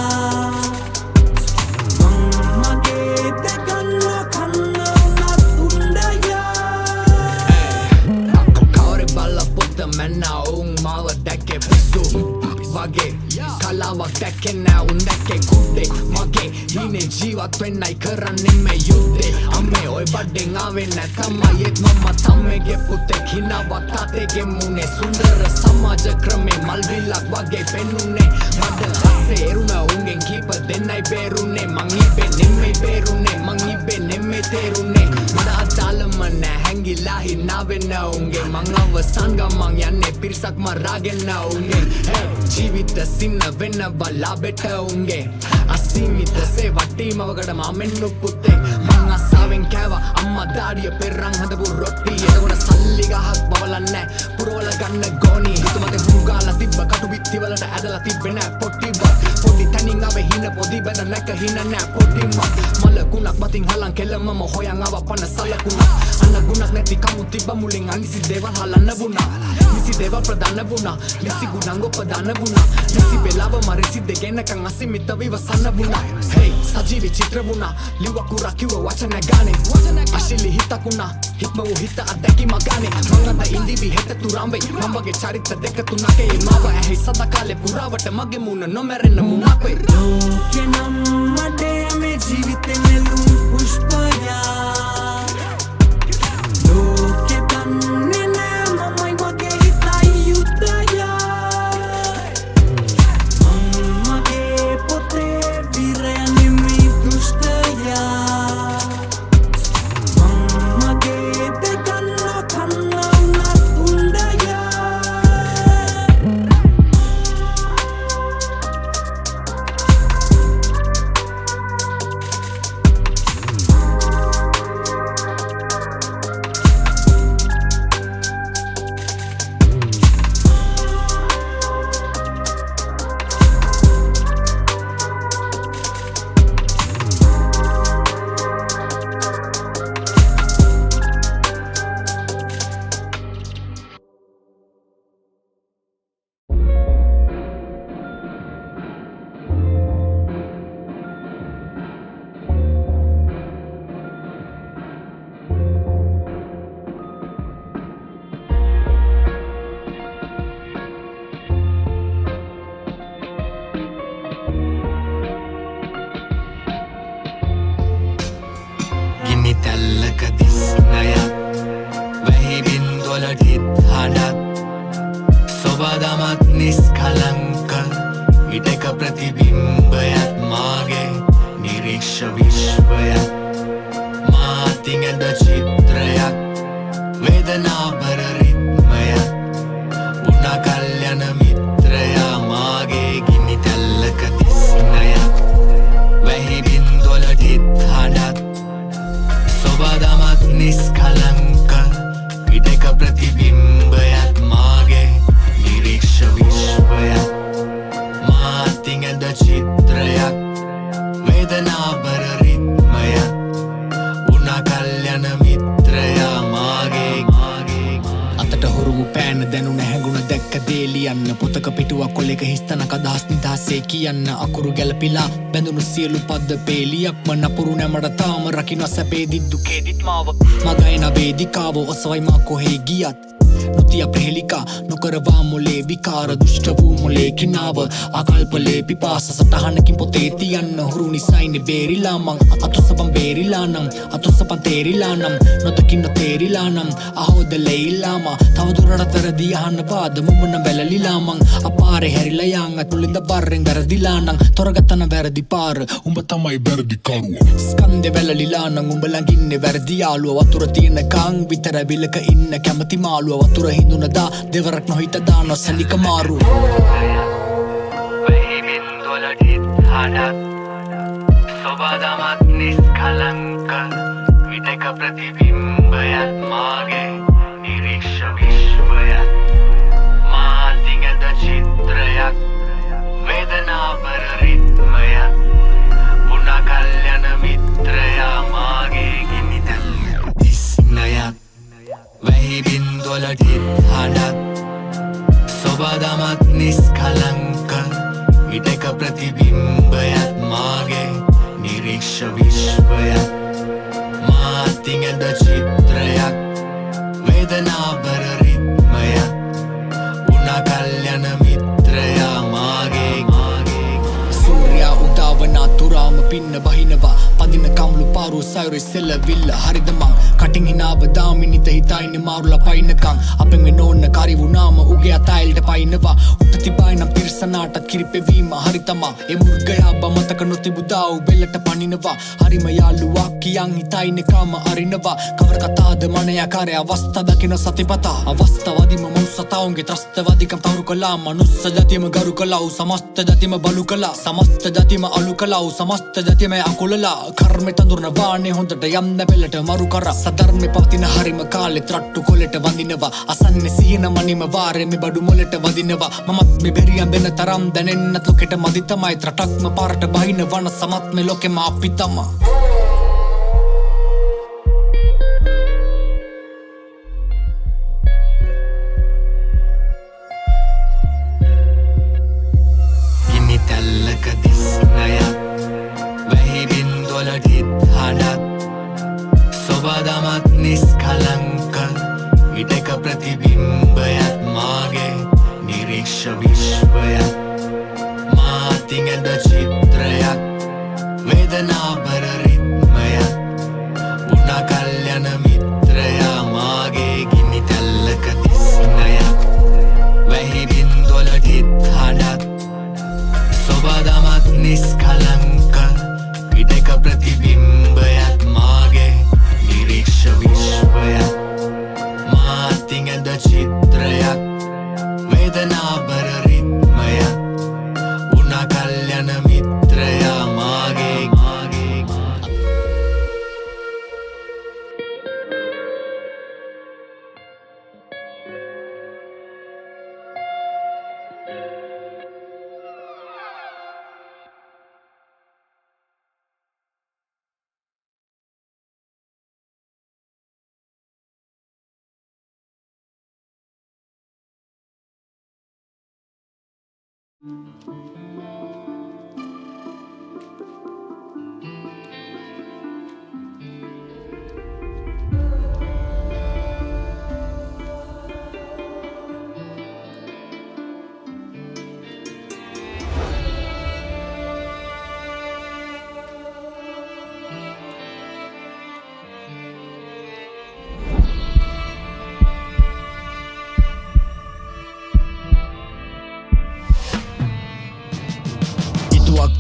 මං මගේ දගන්න කන්න උනත් උණ්ඩයා කවරේ බල්ල පොත මැන්නා උන් මාව දැක්කේ පිස්සු වගේ කලාවක් දැක්කේ නෑ උන් දැක්කේ කුඩේ මගේ හීනේ ජීවත් වෙන්නයි කරන්නේ මේ යුද්ධේ අම්මේ ඔය බඩෙන් ආවේ නෑ තමයි එත් මම්මා තම්මේගේ පුතෙක් හිනාවක් තාත්තේගේ මුනේ සුන්දර සමාජ ක්‍රමේ මල් විලක් වගේ පෙන්නුනේ මඩ අස්සේ එරුණ උන්ගෙන් කීප දෙන්නයි බේරුනේ මං ඉබේ නෙමෙයි බේරුනේ මං ඉබේ නෙමෙයි තේරුනේ මඩ අදාළම නෑ හැංගිලා හිනාවෙන්න උන්ගේ මං අවසන් ගමන් යන්නේ පිරිසක් මරාගෙන උන්ගේ ජීවිත සින්න වෙන්න බලාබෙට උන්ගේ අසීමිත සේවටීමවකට මාමෙන්නු පුතේ මං අස්සාවෙන් කෑවා අම්මා දාඩිය පෙරන් හදපු රොට්ටි එතකොට සල්ලි ගහක් බවලන්නේ පුරවල ගන්න ගෝනි හිතමතේ හුඟාලා තිබ්බ කටු බිත්තිවලට ඇදලා තිබ්බේ නෑ පොට්ටි පොඩි තනින් ආවේ හින පොඩි බඳ නැක හින නෑ පොට්ටි මල ගුණක් මතින් හලන් කෙලමම හොයන් ආව පන සලකුණා අන්න ගුණක් නැති කමු තිබ්බ මුලින් අනිසි දේවල් හලන්න වුණා නිසි දේවල් ප්‍රදාන වුණා නිසි ගුණංග ප්‍රදාන වුණා නිසි වෙලාව මරිසි දෙගෙනකන් අසීමිත විවසන්න වුණා හේ සජීවි චිත්‍ර වුණා ලිවකුරා කිව්ව වචන ගානේ අශිලි හිතකුණා හිත්ම වූ හිත අත්දැකීම ගානේ මං අද ඉන්දිවි හෙට තුරම් වෙයි මම වගේ චරිත දෙක තුනකේ මාව ඇහි සදා කාලේ පුරාවට මගේ මුණ නොමැරෙන්න මුණක් වේ ලෝකෙ නම් මඩේ මේ ජීවිතේ නෙළුම් පුෂ්පයා ලෝකෙ දන්නේ නෑ මමයි මගේ හිතයි යුද්ධයා මං මගේ පොතේ වීරයන් නෙමෙයි දුෂ්ටයා මං මගේ දගන්න කන්න උනත් උණ්ඩයා ගිනි තැල්ලක දිස්නයක් වැහි බින්දුවලට හිත් හඬක් සොබදමත් නිස්කලංක ඉටක ප්‍රතිබිම්බයක් මාගේ නිරීක්ෂ විශ්වයක් මාතින් ඇද චිත්‍රයක් වේදනාබර රිත්මයක් උනා කල්යන මිත්‍රයා මාගේ ගිනි තැල්ලක දිස්නයක් වැහි බින්දුවලට හිත් හඬක් සොබදමත් නිස්කලංක ඉටක ප්‍රතිබිම්බයක් මාගේ නිරීක්ෂ විශ්වයක් මාතින් ඇද චිත්‍රයක් වේදනාබර රිත්මයක් උනා කල්යන මිත්‍රයා මාගේ අතට හුරුමු පෑන දැනුන හැඟුණ දැක්ක දේ ලියන්න පොතක පිටුවක් කොලෙක හිස්තනක අදහස් නිදහසේ කියන්න අකුරු ගැලපිලා බැඳුණු සියලු පද්ද පේලියක්ම නපුරු නැමට තාම රකින්න සැපේදිත් දුකේදිත් මාව මග එන වේදිකාව ඔසවයි මා කොහේ ගියත් නොතිය ප්‍රහෙලිකා නොකරවා මොලේ විකාර දුෂ්ට වූ මොලේ කිනාව ආකල්පලේ පිපාස සටහනකින් පොතේ තියන්න හුරු නිසයිනේ බේරිලා මං අතුසපම් බේරිලා නම් අතුසපම් තේරිලා නම් නොදකින්න තේරිලා නම් අහෝද ලෙයිලාම තවදුරටත් වැරදි අහන්න පාද මුමන බැලලිලා මං අපාරේ හැරිලා යන් අතුලින්ද බර්රෙන් වැරදිලා නම් තොරගතන වැරදි පාර උඹ තමයි වැරදි කරුවා ස්කන්ධේ වැලලිලා නම් උඹ ළඟින්නේ වැරදි යාළුව වතුර තියෙන කං විතර විලක ඉන්න කැමති මාළුව වතුර හිඳුනදා දෙවරක් නොහිත දාන සලික මාරු වැහිමින් දොලටිත් හඩත් සොබදමත් නිස්කලංක විටක ප්‍රතිබිම්බයත් මාගේ නිරීක්ෂ විශ්වයත් මාතිඟද චිත්‍රයක් වේදනාපර රිත්මයත් පුනකල්යන මිත්‍රයා මාගේ ගිනිතැල්ල ඉස්නයත් වැහිබින් දොලටිත් හඩත් සොබදමත් නිස්කලංක විටක ප්‍රතිබිම්බයත් මාගේ නිරීක්ෂ විශ්වයත් මාතිඟද චිත්‍රයක් වේදනාපර රිත්මයත් පුනකල්යන මිත්‍රයා මාගේ සූර්යා උදාවනා තුරාම පින්න බහිනවා පදින කම්ලු පාරු සයුරි සෙල්ලවිල්ල හරිදමං කටින් හිනාව දාමිනිත හිතයින මාරුලා පයින්නකං අපෙන් වෙනෝන්න කරි වුණාම උගේ අතයිල්ට පයින්නවා උට තිබයිනම් පිරිසනාටත් කිරිපෙවීම හරිතමා ඒ මුර්ගයා බමතක නොතිබුදා උබෙල්ලට පනිනවා හරිම යාළුවා කියන් හිතයින කාම අරිනවා කවර කතාද මනයාකාරය අවස්ථා දකින සතිපතා අවස්ථාවදිම මනුස්සතාවුන්ගේ ත්‍රස්තවාදිකම් තවරු කළා මනුස්ස ජාතියම ගරු කළා සමස්ත ජාතියම බලු කළා සමස්ත ජාතියම අලු කළා සමස්ත ජාතියම අකුලලා කර්මෙ තඳුරන වානේ හොඳට යන්න පෙළට මරු කර සධර්මෙ පවතින හරිම කාලෙ ත්‍රට්ටු කොලෙට වඳිනවා අසන්නේ සිහින මනිම වාරෙ මෙ බඩු මොලෙට වදිනවා මමත් මෙ බෙරියන් දෙන තරම් දැනෙන්නත් ලොකෙට මදි තමයි ත්‍රටක්ම පාරට බහින වන සමත් මෙ ලොකෙම අපි තමා ගිනිතැල්ලක දිස්නයත් වැහිබින් දොලටිත් හඩත් සොබදමත් නිස්කලංක විටක ප්‍රතිබිම්බයත් මාගේ නිරීක්ෂ විශ්වයත් මාතිඟද චිත්‍රයක් වේදනාපර රිත්මයත් පුනකල්යන මිත්‍රයා මාගේ ගිනිතැල්ලක දිස්නයත් වැහිබින් දොලටිත් හඩත් සොබදමත් නිස්කලංක විටක ප්‍රතිබිම්බයත් මාගේ නිරීක්ෂ විශ්වයත් මාතිඟද චිත්‍රයක් වේදනාපර රිත්මයත් පුනකල්යන මිත්‍රයා මාගේ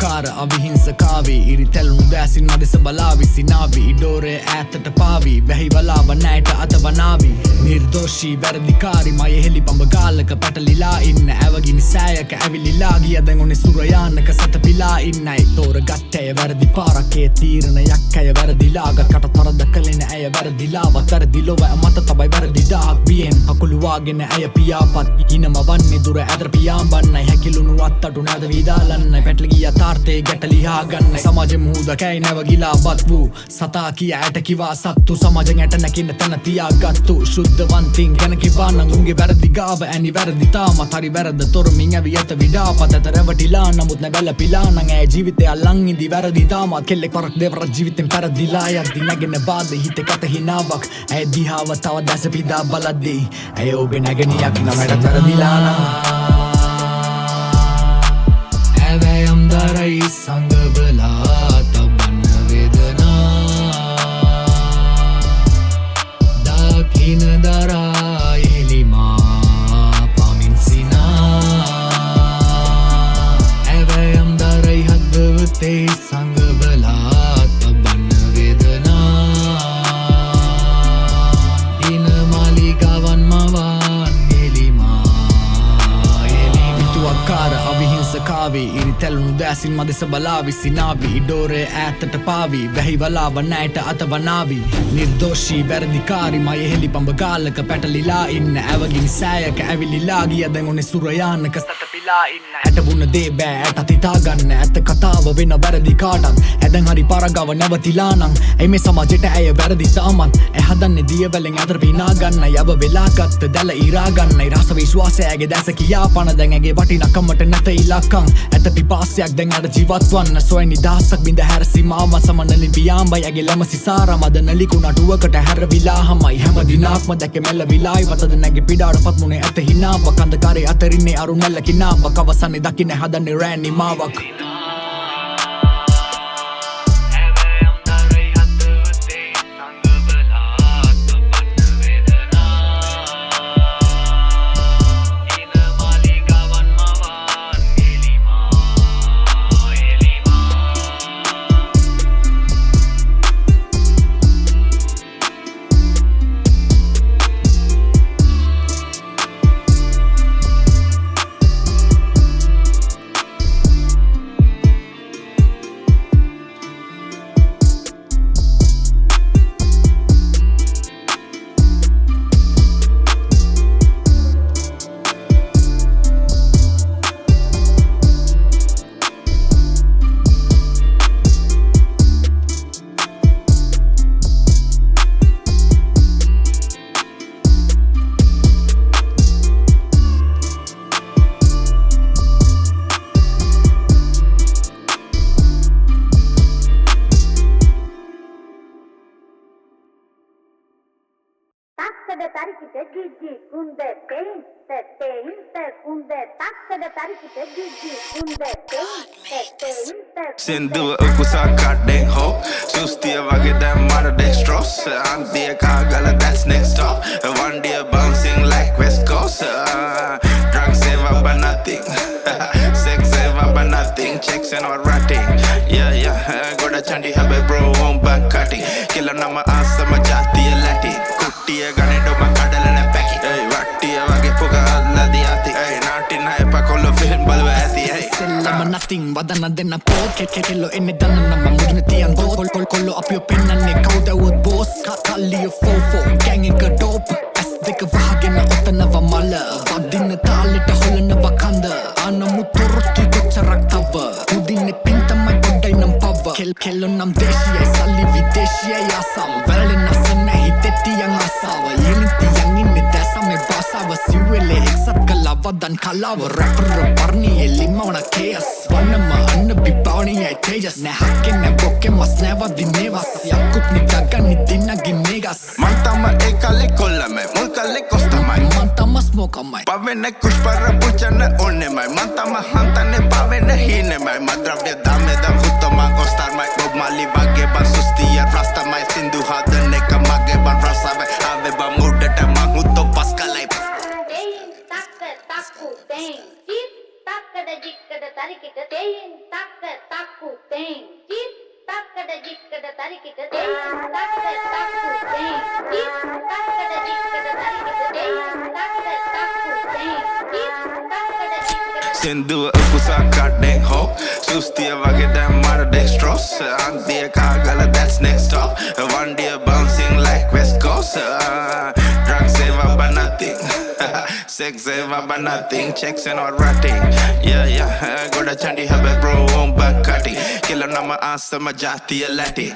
කාර අවිහිංසකාවී ඉරිතැලුණු දෑසින් මදෙස බලාවි සිනාවි ඉඩෝරේ ඈතට පාවි වැහි වලාව නෑට අතවනාවි නිර්දෝෂී වැරදිකාරි මය හෙලි පඹගාලක පැටලිලා ඉන්න ඇවගිනි සෑයක ඇවිලිලා ගිය දැන් ඔනේ සුරයානක සතපිලා ඉන්නයි තෝරගත් ඇය වැරදි පාරකේ තීරණයක් ඇය වැරදිලාගත් කට තරද කලෙන ඇය වැරදිලාවත් වැරදි ලොව මත තබයි වැරදි දාක් වියෙන් හකුළුවාගෙන ඇය පියාපත් හිනම වන්නේ දුර ඇදර පියාඹන්නයි හැකිලුණු අත්තටු නැද විදාලන්නයි පැටලගිය තාර්ථය ගැටලිහා ගන්න සමාජ මුහුදකැයි නැවගිලා බත් වූ සතා කිය ඇට කිවා සත්තු සමාජෙන් ඇට නැකින්න තැන තියාගත්තු ශුද්ධවන්තින් ගැන කිවානං උන්ගේ වැරදි ගාව ඇනි වැරදි තාමත් හරි වැරද තොරමින් ඇවි ඇත විඩාපත් ඇත රැවටිලා නමුත් නැබැලපිලා නං ඇය ජීවිතය අල්ලන් ඉදි වැරදි තාමත් කෙල්ලෙක් පරක් දෙවරක් ජීවිතෙන් පැරදිලා යද්දි නැගෙන බාද හිතේ කට හිනාවක් ඇය දිහාව තව දැස පිදා බලද්දී ඇය ඔබේ නැගණියක් නමට තරදිලා නම් ඇවෑයම් දරයි සංගබලා තබන්න වේදනා දකින දරා එලිමා පමින් සිනා ඇවෑයම් දරයි හදවතේ සංගබලා තබන්න වේදනා දින මාලිගාවන් මවන් එලිමා එලිමිතුවක්කාර අවිහිංසකාවේ ඉරිතැලුණු දෑසින් මදෙස බලාවි සිනාවි ඉඩෝරේ ඈතට පාවි වැහිවලාව නෑට අතවනාවි නිර්දෝෂී වැරදිකාරි මය හෙලි පඹගාලක පැටලිලා ඉන්න ඇවගිනි සෑයක ඇවිලිලා ගිය දැන් ඔනේ සුරයානක සතපිලා ඉන්න ඇටබුණ දේ බෑ ඇට තිතාගන්න ඇත්ත කතාව වෙන වැරදි කාටත් ඇදැන් හරි පරගව නැවතිලා නං එයි මේ සමාජයට ඇය වැරදි තාමත් ඇහදන්නේ දියවැලෙන් අතර විනාගන්න යව වෙලාගත්ත දැල ඉරාගන්නයි රස විශ්වාසයගේ දැස කියා පන දැන් ඇගේ වටිනකමට නැත ඉලක්කම් ඇත පිපාසයක් දැන් අර ජීවත්වන්න සොය නිදහසක් බිඳ හැර සීමාව සමනලින් පියාඹයි ඇගේ ළම සිසාර මද නලිකු නටුවකට හැරවිලා හමයි හැම දිනක්ම දැක මෙල්ල විලායි වතද නැගේ පිඩාට පත්මුණේ ඇත හිනාව කන්දකාරේ අතරින්නේ අරු නැල්ල කිනාව කවසන්නේ දකින්න හදන්නේ run නිමාවක් Takkada tarikite gigi kunde peinte peinte kunde takkada tarikite gigi kunde peinte peinte Sinduwa ukusa katten ho Sustiya wage දැන් මරදේ straws අන්තිය කාගල that's next stop one day bouncing like West Coast drugs ain't about nothing sex ain't about nothing checks and all ratting yeah goda chandi habe bro on back cutting killer nama asama jatiya lati kuttiya gane doma kadala na paki hey wattiya wage puga alla diati hey nati na epa kollo film balwa ati hey selama nothing badana denna poke ketelo enne danna nama mudne tiyan kollo apyo pennanne kawdawot boss kalliya fofo gang එක dope as දෙක වහගෙන ඔතනව මල වදින්න තාලෙට හොලනව කඳ අනමුතොරොත්තු කොච්චරක් තව උදින්නේ පින් තමයි පොඩ්ඩයි නම් පව කෙල්ලො නම් දේශියයි සල්ලි විදේශියයි ආසාව වැරලෙන් අසන්න හිතෙතියන් ආසාව යෙලිතියන් ඉන්නේ දැසමේ බාසාව සිව්වෙලේ එක්සත් කළා වදන් කලාව රැපර් පර්ණි එලිමවන කේස් වන්නම අන්න බිපාවණියයි තේජස් නැහක්කෙන් නැබොක්කෙන් මස් නැවදිනේවස් යක්කුත් නිකගන්නි දින්නගි මේගස් man tama ekale kollame mul kalle kostamai man tama smokamai pavenne kushpara puchana onnemai man tama hantane pavenne hinemai madravya dame dam futama kostarmai bob mali wage ban sustiya rastamai sindu hadanne kamage ban rasave ave ba mudata mahutto paskalai deyin takka takku deyin jit takkada jikkada tarikite deyin takka takku deyin jit takkada jikkada tarikite deyin takka takku deyin jit takkada jikkada tarikite deyin takka takku deyin jit takkada jikkada Sinduwa ukusa katten ho Sustiya wage දැන් මරදේ straws අන්තිය කාගල that's next stop one day bouncing like West Coast drugs ain't about nothing sex ain't about nothing checks and all ratting yeah goda chandi habe bro on back cutting killer nama asama jatiya lati